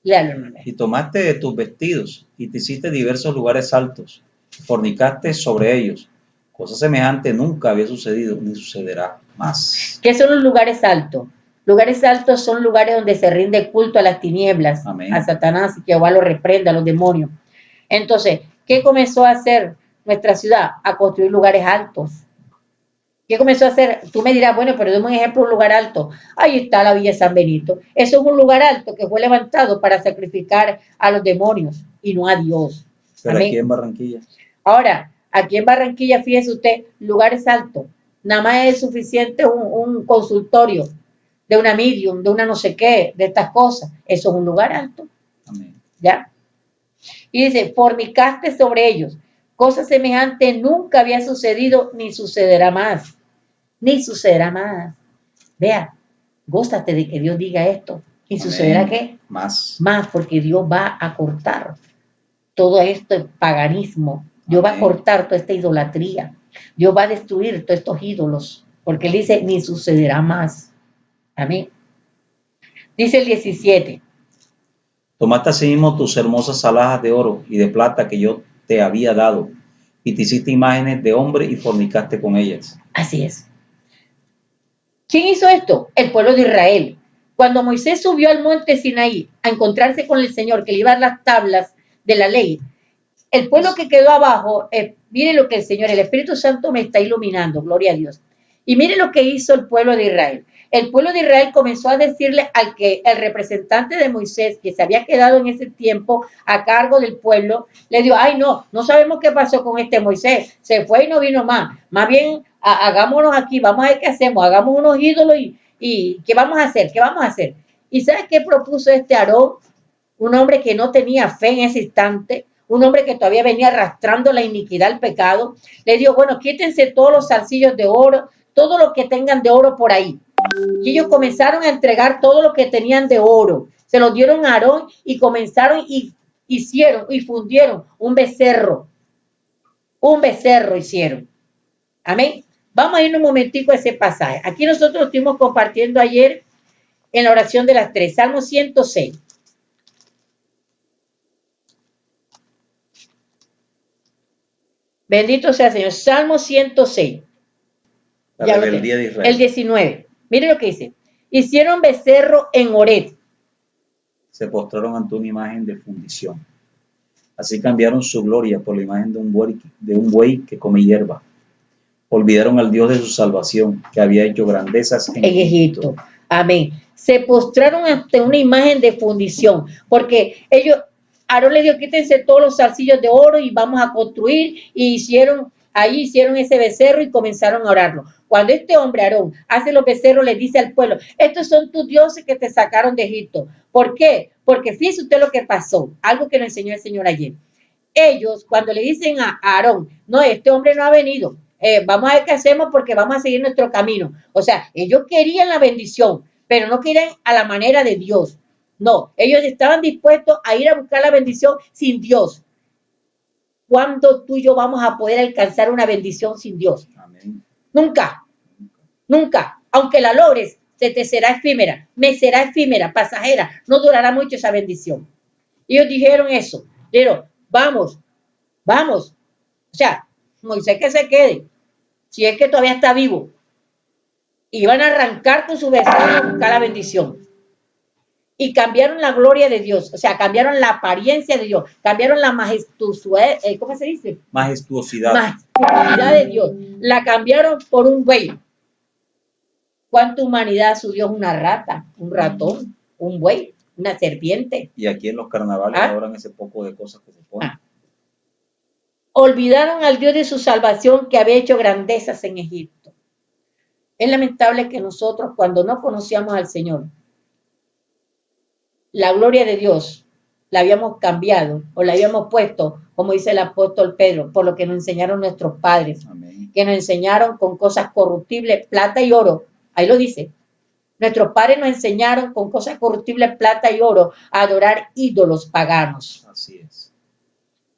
Léalo, hermano. Y tomaste de tus vestidos y te hiciste diversos lugares altos, fornicaste sobre ellos. Cosa semejante nunca había sucedido ni sucederá más. ¿Qué son los lugares altos? Lugares altos son lugares donde se rinde culto a las tinieblas, Amén. a Satanás, y que Jehová lo reprenda, a los demonios. Entonces, ¿qué comenzó a hacer nuestra ciudad? A construir lugares altos. ¿Qué comenzó a hacer? Tú me dirás, bueno, pero dame un ejemplo, un lugar alto. Ahí está la Villa San Benito. Eso es un lugar alto que fue levantado para sacrificar a los demonios y no a Dios. Pero Amén. aquí en Barranquilla, Ahora, aquí en Barranquilla, fíjese usted, lugares altos. Nada más es suficiente un consultorio de una medium, de una no sé qué, de estas cosas. Eso es un lugar alto. amén. ¿Ya? Y dice, fornicaste sobre ellos. Cosa semejante nunca había sucedido ni sucederá más. Ni sucederá más. Vea, gózate de que Dios diga esto. ¿Y Amén. sucederá qué? Más. Más, porque Dios va a cortar todo este paganismo. Dios va a Amén. cortar toda esta idolatría. Dios va a destruir todos estos ídolos. Porque Él dice, ni sucederá más. Amén. Dice el 17. Tomaste asimismo tus hermosas alhajas de oro y de plata que yo te había dado, y te hiciste imágenes de hombre y fornicaste con ellas. Así es. ¿Quién hizo esto? El pueblo de Israel. Cuando Moisés subió al monte Sinaí a encontrarse con el Señor, que le iba a dar las tablas de la ley, el pueblo que quedó abajo, mire lo que el Señor, el Espíritu Santo me está iluminando, gloria a Dios. Y mire lo que hizo el pueblo de Israel. El pueblo de Israel comenzó a decirle al que el representante de Moisés, que se había quedado en ese tiempo a cargo del pueblo, le dijo, ay no, no sabemos qué pasó con este Moisés, se fue y no vino más. Más bien, hagámonos aquí, vamos a ver qué hacemos, hagamos unos ídolos y ¿qué vamos a hacer? ¿Qué vamos a hacer? ¿Y sabes qué propuso este Aarón? Un hombre que no tenía fe en ese instante, un hombre que todavía venía arrastrando la iniquidad, el pecado, le dijo, bueno, quítense todos los zarcillos de oro, todo lo que tengan de oro por ahí. Y ellos comenzaron a entregar todo lo que tenían de oro. Se lo dieron a Aarón y comenzaron y hicieron y fundieron un becerro. Un becerro hicieron. Amén. Vamos a ir un momentico a ese pasaje. Aquí nosotros estuvimos compartiendo ayer en la oración de las 3, Salmo 106. Bendito sea el Señor. Salmo 106. La Ya rebeldía de Israel. El 19. Mire lo que dice. Hicieron becerro en Horeb. Se postraron ante una imagen de fundición. Así cambiaron su gloria por la imagen de un buey que come hierba. Olvidaron al Dios de su salvación, que había hecho grandezas en Egipto. Amén. Se postraron ante una imagen de fundición, porque ellos, Aarón le dijo, quítense todos los zarcillos de oro y vamos a construir, y hicieron ese becerro y comenzaron a orarlo. Cuando este hombre, Aarón, hace los becerros, le dice al pueblo, estos son tus dioses que te sacaron de Egipto. ¿Por qué? Porque fíjese usted lo que pasó, algo que nos enseñó el Señor ayer. Ellos, cuando le dicen a Aarón, no, este hombre no ha venido, vamos a ver qué hacemos porque vamos a seguir nuestro camino. O sea, ellos querían la bendición, pero no querían a la manera de Dios. No, ellos estaban dispuestos a ir a buscar la bendición sin Dios. ¿Cuándo tú y yo vamos a poder alcanzar una bendición sin Dios? Amén. Nunca, nunca. Aunque la logres, se te será efímera, me será efímera, pasajera, no durará mucho esa bendición. Ellos dijeron eso, pero vamos. O sea, Moisés que se quede, si es que todavía está vivo. Y van a arrancar con su vecino a buscar la bendición. Y cambiaron la gloria de Dios, o sea, cambiaron la apariencia de Dios, cambiaron la majestuosidad, ¿cómo se dice? Majestuosidad. Majestuosidad de Dios. La cambiaron por un buey. ¿Cuánta humanidad subió una rata, un ratón, un buey, una serpiente? Y aquí en los carnavales adoran ese poco de cosas que se ponen. Olvidaron al Dios de su salvación que había hecho grandezas en Egipto. Es lamentable que nosotros, cuando no conocíamos al Señor, la gloria de Dios la habíamos cambiado o la habíamos puesto, como dice el apóstol Pedro, por lo que nos enseñaron nuestros padres. Amén. Que nos enseñaron con cosas corruptibles, plata y oro. Ahí lo dice. Nuestros padres nos enseñaron con cosas corruptibles, plata y oro, a adorar ídolos paganos. Así es.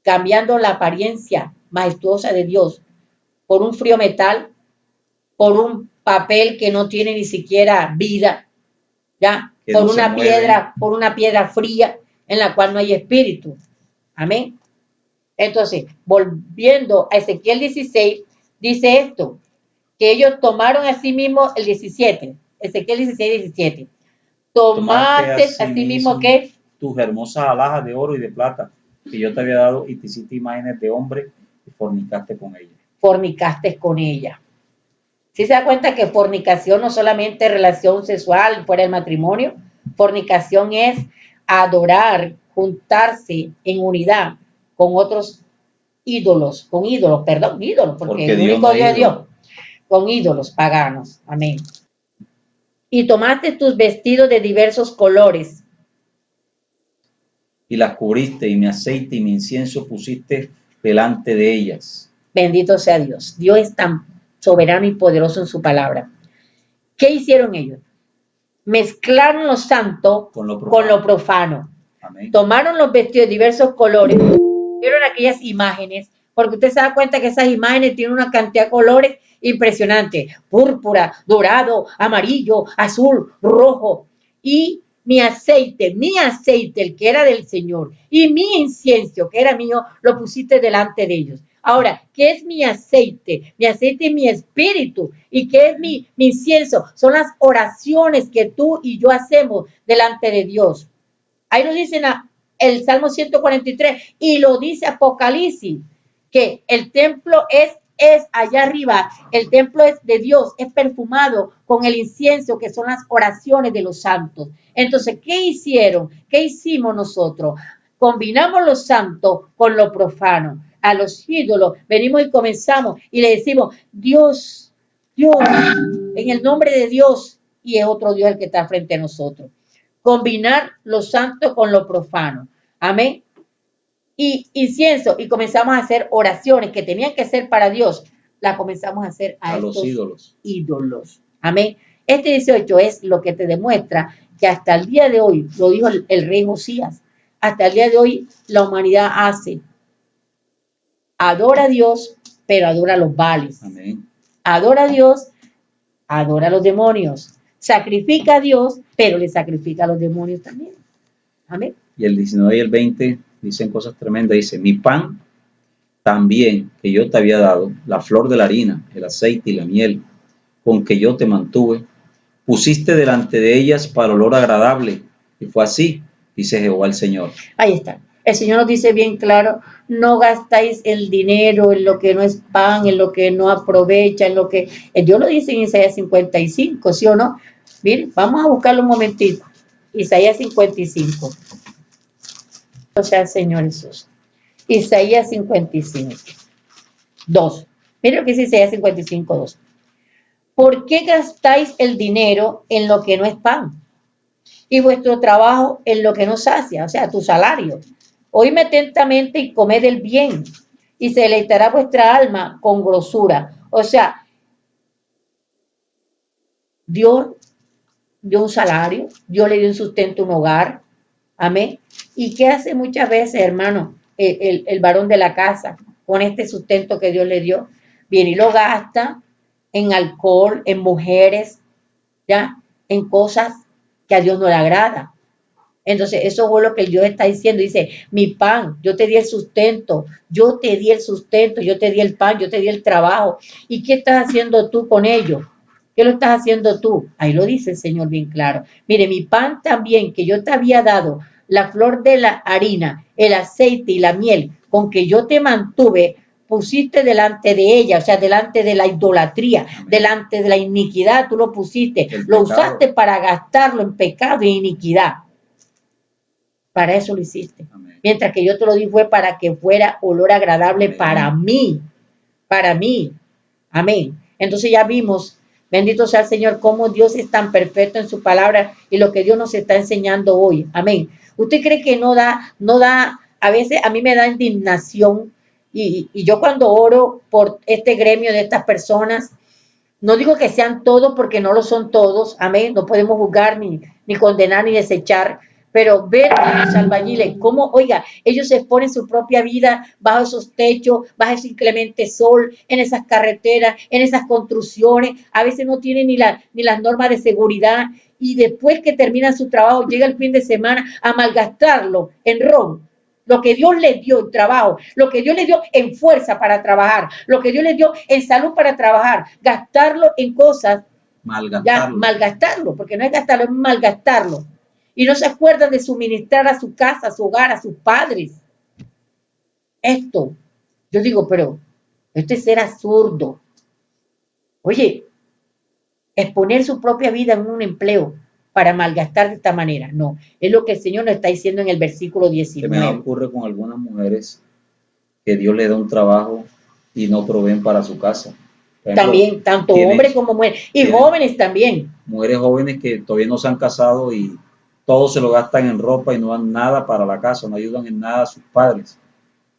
Cambiando la apariencia majestuosa de Dios por un frío metal, por un papel que no tiene ni siquiera vida. ya, que no se mueven. por una piedra fría en la cual no hay espíritu. Amén. Entonces, volviendo a Ezequiel 16, dice esto, que ellos tomaron a sí mismos el 17, Ezequiel 16, 17. Tomaste a sí mismo que tus hermosas alhajas de oro y de plata que yo te había dado y te hiciste imágenes de hombre y fornicaste con ellas. Fornicaste con ella. ¿Sí se da cuenta que fornicación no solamente es relación sexual fuera del matrimonio? Fornicación es adorar, juntarse en unidad con otros ídolos, porque el único Dios es Dios, con ídolos paganos. Amén. Y tomaste tus vestidos de diversos colores. Y las cubriste, y mi aceite y mi incienso pusiste delante de ellas. Bendito sea Dios. Dios es tan soberano y poderoso en su palabra. ¿Qué hicieron ellos? Mezclaron lo santo con lo profano. Amén. Tomaron los vestidos de diversos colores, vieron aquellas imágenes, porque usted se da cuenta que esas imágenes tienen una cantidad de colores impresionante, púrpura, dorado, amarillo, azul, rojo, y mi aceite, el que era del Señor, y mi incienso, que era mío, lo pusiste delante de ellos. Ahora, ¿qué es mi aceite? Mi aceite es mi espíritu. ¿Y qué es mi incienso? Son las oraciones que tú y yo hacemos delante de Dios. Ahí lo dicen el Salmo 143 y lo dice Apocalipsis, que el templo es allá arriba, el templo es de Dios, es perfumado con el incienso que son las oraciones de los santos. Entonces, ¿qué hicieron? ¿Qué hicimos nosotros? Combinamos lo santo con lo profano. A los ídolos venimos y comenzamos y le decimos, Dios, Dios, en el nombre de Dios, y es otro Dios el que está frente a nosotros. Combinar lo santo con lo profano. Amén. Y incienso, y comenzamos a hacer oraciones que tenían que ser para Dios, las comenzamos a hacer a estos los ídolos. Amén. Este 18 es lo que te demuestra que hasta el día de hoy, lo dijo el rey Josías, hasta el día de hoy la humanidad adora a Dios, pero adora a los Baales. Amén. Adora a Dios, adora a los demonios. Sacrifica a Dios, pero le sacrifica a los demonios también. Amén. Y el 19 y el 20 dicen cosas tremendas. Dice, mi pan también que yo te había dado, la flor de la harina, el aceite y la miel, con que yo te mantuve, pusiste delante de ellas para olor agradable. Y fue así, dice Jehová el Señor. Ahí está. El Señor nos dice bien claro, no gastáis el dinero en lo que no es pan, en lo que no aprovecha, en lo que... Dios lo dice en Isaías 55, ¿sí o no? Miren, vamos a buscarlo un momentito. Isaías 55. O sea, Señor Jesús. Isaías 55. 2. Miren lo que dice Isaías 55, 2. ¿Por qué gastáis el dinero en lo que no es pan? Y vuestro trabajo en lo que no sacia, o sea, tu salario. Oídme atentamente y comed el bien, y se deleitará vuestra alma con grosura. O sea, Dios dio un salario, Dios le dio un sustento a un hogar. Amén. ¿Y qué hace muchas veces, hermano, el varón de la casa con este sustento que Dios le dio? Viene y lo gasta en alcohol, en mujeres, ya, en cosas que a Dios no le agrada. Entonces, eso fue lo que Dios está diciendo. Dice, mi pan, yo te di el sustento, yo te di el sustento, yo te di el pan, yo te di el trabajo. ¿Y qué estás haciendo tú con ello? ¿Qué lo estás haciendo tú? Ahí lo dice el Señor bien claro. Mire, mi pan también que yo te había dado, la flor de la harina, el aceite y la miel con que yo te mantuve, pusiste delante de ella, o sea, delante de la idolatría, delante de la iniquidad, tú lo pusiste, lo usaste para gastarlo en pecado y iniquidad. Para eso lo hiciste. Amén. Mientras que yo te lo di fue para que fuera olor agradable. Amén. Para mí. Amén. Entonces ya vimos, bendito sea el Señor, cómo Dios es tan perfecto en su palabra y lo que Dios nos está enseñando hoy. Amén. ¿Usted cree que no da, a veces a mí me da indignación y yo cuando oro por este gremio de estas personas, no digo que sean todos porque no lo son todos, amén, no podemos juzgar ni condenar ni desechar, pero ver a los albañiles, cómo, oiga, ellos se exponen su propia vida bajo esos techos, bajo ese inclemente sol, en esas carreteras, en esas construcciones, a veces no tienen ni las normas de seguridad y después que termina su trabajo, llega el fin de semana a malgastarlo en ron. Lo que Dios le dio en trabajo, lo que Dios le dio en fuerza para trabajar, lo que Dios le dio en salud para trabajar, gastarlo en cosas, ya malgastarlo, porque no es gastarlo, es malgastarlo. Y no se acuerdan de suministrar a su casa, a su hogar, a sus padres. Esto, yo digo, pero esto es ser absurdo. Oye, exponer su propia vida en un empleo para malgastar de esta manera. No, es lo que el Señor nos está diciendo en el versículo Que 19. me ocurre con algunas mujeres que Dios les da un trabajo y no proveen para su casa. Por ejemplo, También, tanto hombres como mujeres, y jóvenes también. Mujeres jóvenes que todavía no se han casado y todo se lo gastan en ropa y no dan nada para la casa, no ayudan en nada a sus padres,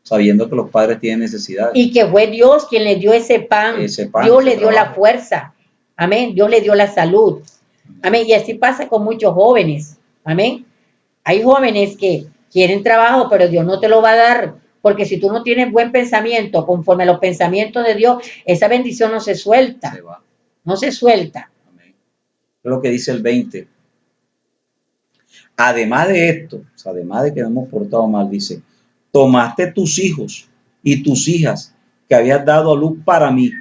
sabiendo que los padres tienen necesidades. Y que fue Dios quien le dio ese pan. Dios le dio la fuerza. Amén. Dios le dio la salud. Amén. Y así pasa con muchos jóvenes. Amén. Hay jóvenes que quieren trabajo, pero Dios no te lo va a dar. Porque si tú no tienes buen pensamiento, conforme a los pensamientos de Dios, esa bendición no se suelta. No se suelta. Amén. Es lo que dice el 20. Además de esto, o sea, además de que nos hemos portado mal, dice, tomaste tus hijos y tus hijas que habías dado a luz para mí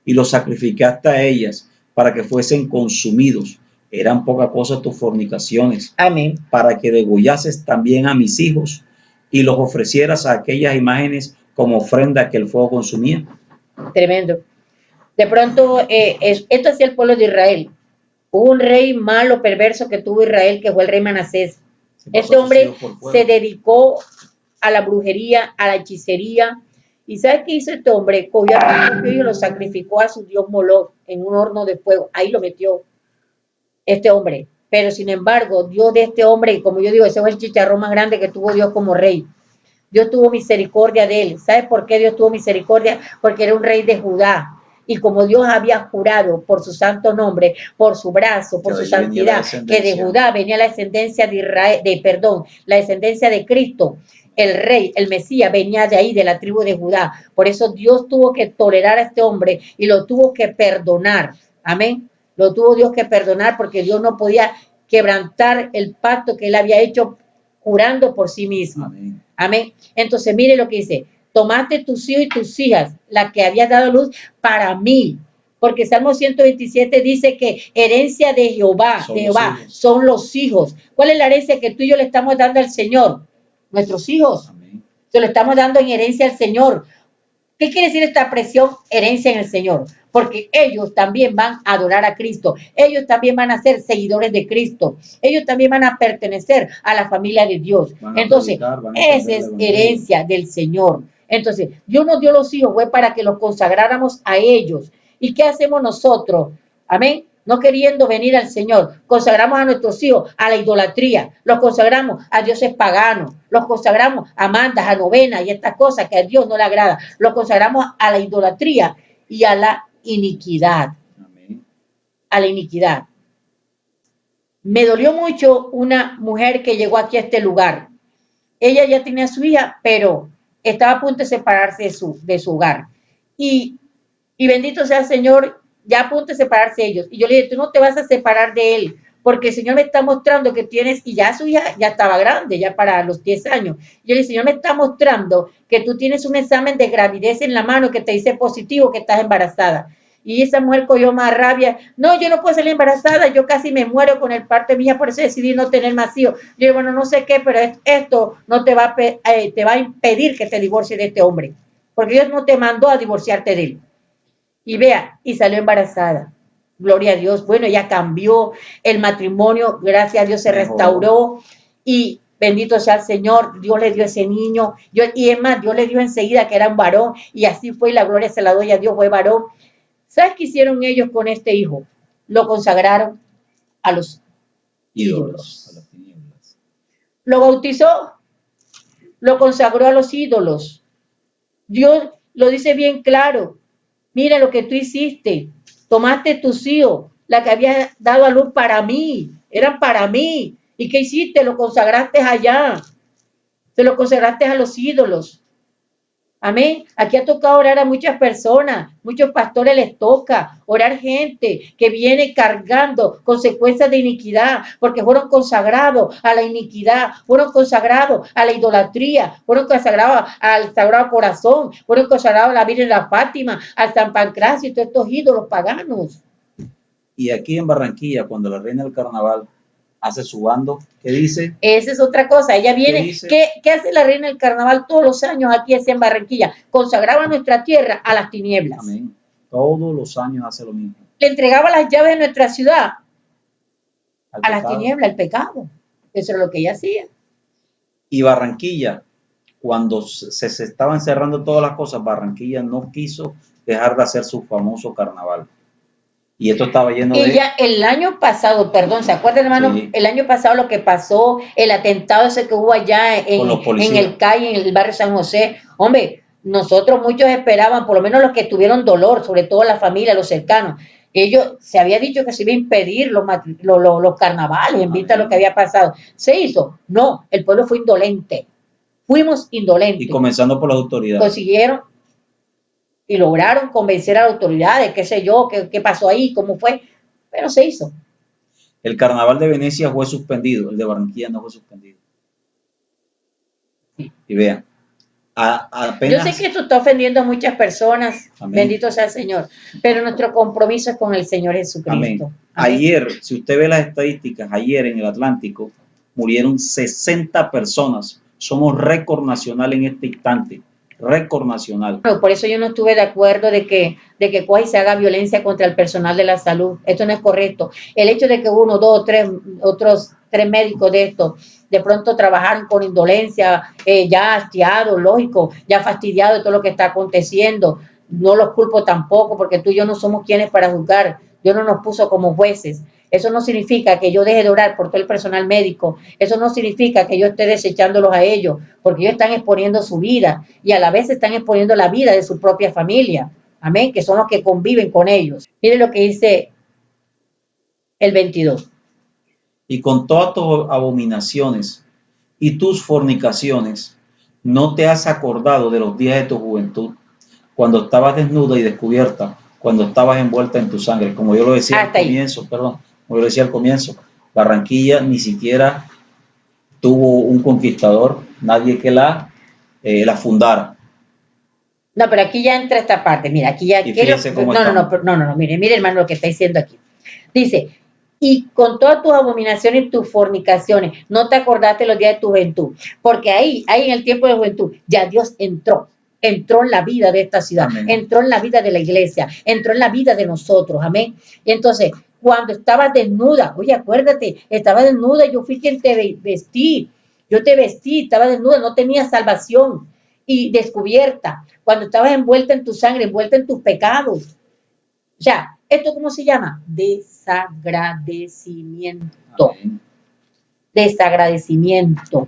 y los sacrificaste a ellas para que fuesen consumidos. Eran poca cosa tus fornicaciones. Amén. Para que degollases también a mis hijos y los ofrecieras a aquellas imágenes como ofrenda que el fuego consumía. Tremendo. De pronto, esto hacía el pueblo de Israel. Hubo un rey malo, perverso que tuvo Israel, que fue el rey Manasés. Este hombre se dedicó a la brujería, a la hechicería. ¿Y sabe qué hizo este hombre? Cogió a su propio hijo y lo sacrificó a su dios Moloch en un horno de fuego. Ahí lo metió este hombre. Pero sin embargo, Dios de este hombre, como yo digo, ese fue el chicharrón más grande que tuvo Dios como rey. Dios tuvo misericordia de él. ¿Sabe por qué Dios tuvo misericordia? Porque era un rey de Judá. Y como Dios había jurado por su santo nombre, por su brazo, por su santidad, que de Judá venía la descendencia de Israel, la descendencia de Cristo, el rey, el Mesías, venía de ahí, de la tribu de Judá. Por eso Dios tuvo que tolerar a este hombre y lo tuvo que perdonar. Amén. Lo tuvo Dios que perdonar porque Dios no podía quebrantar el pacto que él había hecho jurando por sí mismo. Amén. Amén. Entonces, mire lo que dice. Tomaste tus hijos y tus hijas, la que habías dado luz, para mí. Porque Salmo 127 dice que herencia de Jehová, son los hijos. ¿Cuál es la herencia que tú y yo le estamos dando al Señor? Nuestros hijos. Amén. Se lo estamos dando en herencia al Señor. ¿Qué quiere decir esta expresión herencia en el Señor? Porque ellos también van a adorar a Cristo. Ellos también van a ser seguidores de Cristo. Ellos también van a pertenecer a la familia de Dios. Entonces, esa es herencia del Señor. Entonces, Dios nos dio los hijos, fue para que los consagráramos a ellos. ¿Y qué hacemos nosotros? Amén. No queriendo venir al Señor, consagramos a nuestros hijos a la idolatría, los consagramos a dioses paganos, los consagramos a mandas, a novenas y estas cosas que a Dios no le agrada, los consagramos a la idolatría y a la iniquidad. Amén. A la iniquidad. Me dolió mucho una mujer que llegó aquí a este lugar. Ella ya tenía a su hija, pero estaba a punto de separarse de su hogar. Y bendito sea el Señor, ya a punto de separarse ellos. Y yo le dije, tú no te vas a separar de él, porque el Señor me está mostrando que tienes, y ya su hija ya estaba grande, ya para los 10 años. Y yo le dije, el Señor me está mostrando que tú tienes un examen de gravidez en la mano que te dice positivo que estás embarazada. Y esa mujer cogió más rabia. No, yo no puedo salir embarazada, yo casi me muero con el parto de mi hija, por eso decidí no tener más hijos. Yo digo, bueno, no sé qué, pero esto no te va a impedir que te divorcies de este hombre, porque Dios no te mandó a divorciarte de él. Y vea, y salió embarazada. Gloria a Dios. Bueno, ella cambió el matrimonio, gracias a Dios se restauró y bendito sea el Señor, Dios le dio ese niño. Y es más, Dios le dio enseguida que era un varón y así fue y la gloria se la doy a Dios, fue varón. ¿Sabes qué hicieron ellos con este hijo? Lo consagraron a los ídolos. A las tinieblas. Lo bautizó, lo consagró a los ídolos. Dios lo dice bien claro. Mira lo que tú hiciste. Tomaste tus hijos, la que había dado a luz para mí. Eran para mí. ¿Y qué hiciste? Lo consagraste allá. Se lo consagraste a los ídolos. Amén. Aquí ha tocado orar a muchas personas, muchos pastores les toca orar gente que viene cargando consecuencias de iniquidad, porque fueron consagrados a la iniquidad, fueron consagrados a la idolatría, fueron consagrados al Sagrado Corazón, fueron consagrados a la Virgen de la Fátima, al San Pancracio y todos estos ídolos paganos. Y aquí en Barranquilla, cuando la reina del carnaval hace su bando, ¿qué dice? Esa es otra cosa. Ella ¿Qué viene. dice? ¿Qué hace la reina del carnaval todos los años aquí en Barranquilla? Consagraba nuestra tierra a las tinieblas. Amén. Todos los años hace lo mismo. Le entregaba las llaves de nuestra ciudad Al a las pecado. tinieblas, al pecado. Eso es lo que ella hacía. Y Barranquilla, cuando se estaban cerrando todas las cosas, Barranquilla no quiso dejar de hacer su famoso carnaval. Y esto estaba lleno Y de... ya el año pasado, perdón, ¿se acuerdan, hermano? Sí. El año pasado lo que pasó, el atentado ese que hubo allá Con los en policías. el calle, en el barrio San José. Hombre, nosotros muchos esperaban, por lo menos los que tuvieron dolor, sobre todo la familia, los cercanos. Ellos, se había dicho que se iba a impedir los carnavales en vista de lo que había pasado. ¿Se hizo? No, el pueblo fue indolente. Fuimos indolentes. Y comenzando por las autoridades. Consiguieron y lograron convencer a las autoridades, qué sé yo, qué pasó ahí, cómo fue, pero se hizo. El carnaval de Venecia fue suspendido, el de Barranquilla no fue suspendido. Sí. Y vean, apenas... Yo sé que esto está ofendiendo a muchas personas, Amén. Bendito sea el Señor, pero nuestro compromiso es con el Señor Jesucristo. Amén. Amén. Ayer, si usted ve las estadísticas, ayer en el Atlántico murieron 60 personas. Somos récord nacional en este instante. Récord nacional. Por eso yo no estuve de acuerdo de que coja y se haga violencia contra el personal de la salud. Esto no es correcto. El hecho de que uno, dos, otros tres médicos de esto, de pronto trabajaron con indolencia, ya hastiados, lógico, ya fastidiados de todo lo que está aconteciendo. No los culpo tampoco, porque tú y yo no somos quienes para juzgar. Dios no nos puso como jueces. Eso no significa que yo deje de orar por todo el personal médico. Eso no significa que yo esté desechándolos a ellos, porque ellos están exponiendo su vida y a la vez están exponiendo la vida de su propia familia. Amén, que son los que conviven con ellos. Miren lo que dice el 22. Y con todas tus abominaciones y tus fornicaciones, no te has acordado de los días de tu juventud, cuando estabas desnuda y descubierta, cuando estabas envuelta en tu sangre. Como yo lo decía al comienzo, perdón, como yo lo decía al comienzo, Barranquilla ni siquiera tuvo un conquistador, nadie que la fundara. No, pero aquí ya entra esta parte. Mira, aquí ya... No, mire, hermano, lo que está diciendo aquí. Dice, y con todas tus abominaciones y tus fornicaciones, no te acordaste los días de tu juventud, porque ahí en el tiempo de juventud, ya Dios entró en la vida de esta ciudad, amén. Entró en la vida de la iglesia, entró en la vida de nosotros, amén. Y entonces, cuando estabas desnuda, oye, acuérdate, estaba desnuda, yo fui quien te vestí, yo te vestí, estaba desnuda, no tenía salvación y descubierta, cuando estabas envuelta en tu sangre, envuelta en tus pecados. O sea, ¿esto cómo se llama? Desagradecimiento. Amén. Desagradecimiento.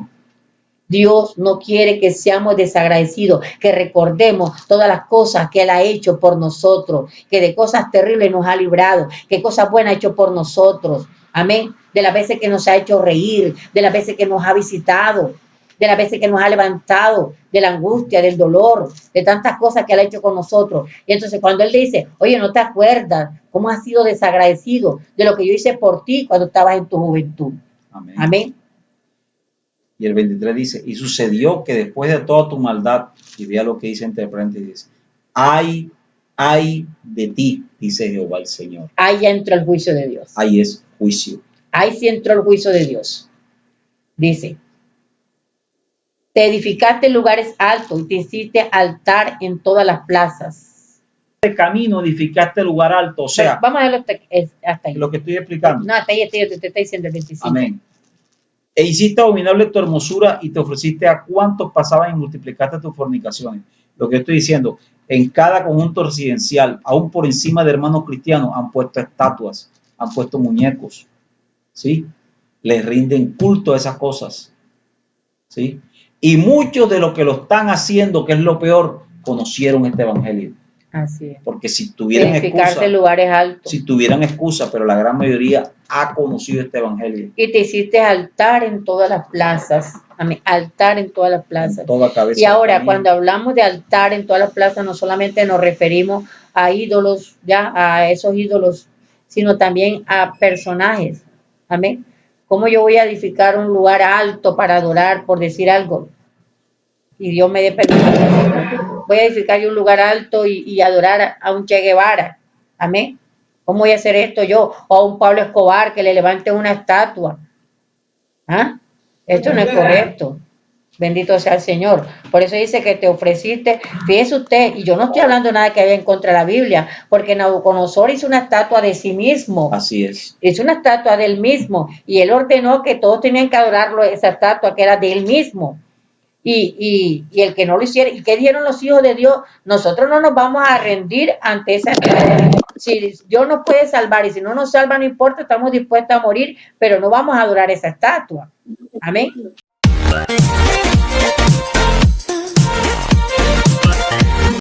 Dios no quiere que seamos desagradecidos, que recordemos todas las cosas que Él ha hecho por nosotros, que de cosas terribles nos ha librado, que cosas buenas ha hecho por nosotros. Amén. De las veces que nos ha hecho reír, de las veces que nos ha visitado, de las veces que nos ha levantado, de la angustia, del dolor, de tantas cosas que Él ha hecho con nosotros. Y entonces cuando Él dice, oye, ¿no te acuerdas cómo has sido desagradecido de lo que yo hice por ti cuando estabas en tu juventud? Amén. Amén. Y el 23 dice, y sucedió que después de toda tu maldad, y vea lo que dice entre paréntesis, ay de ti, dice Jehová el Señor. Ahí ya entró el juicio de Dios. Ahí es juicio. Ahí sí entró el juicio de Dios. Dice, te edificaste en lugares altos y te hiciste altar en todas las plazas. De camino edificaste lugar alto, o sea. Vamos a verlo hasta ahí. Lo que estoy explicando. No, hasta ahí te está diciendo el 25. Amén. E hiciste abominable tu hermosura y te ofreciste a cuantos pasaban y multiplicaste tus fornicaciones. Lo que estoy diciendo, en cada conjunto residencial, aún por encima de hermanos cristianos, han puesto estatuas, han puesto muñecos, ¿sí? Les rinden culto a esas cosas, ¿sí? Y muchos de los que lo están haciendo, que es lo peor, conocieron este evangelio. Así es. Porque si tuvieran Edificarse excusa, en lugares altos. si tuvieran excusa, pero la gran mayoría ha conocido este evangelio. Y te hiciste altar en todas las plazas. Amén. Altar en todas las En plazas. toda cabeza Y de ahora, familia. cuando hablamos de altar en todas las plazas, no solamente nos referimos a ídolos, ya, a esos ídolos, sino también a personajes. Amén. ¿Cómo yo voy a edificar un lugar alto para adorar, por decir algo? Y Dios me dé permiso. Voy a edificar yo un lugar alto y adorar a un Che Guevara. Amén. ¿Cómo voy a hacer esto yo? O a un Pablo Escobar que le levante una estatua. ¿Ah? Esto no es correcto. Bendito sea el Señor. Por eso dice que te ofreciste. Fíjese usted, y yo no estoy hablando nada que vaya en contra de la Biblia, porque Nabucodonosor hizo una estatua de sí mismo. Así es. Hizo una estatua del mismo. Y él ordenó que todos tenían que adorarlo, esa estatua que era de él mismo. Y el que no lo hiciera, ¿y qué dijeron los hijos de Dios? Nosotros no nos vamos a rendir ante esa estatua. Si Dios nos puede salvar y si no nos salva, no importa, estamos dispuestos a morir, pero no vamos a adorar esa estatua. Amén.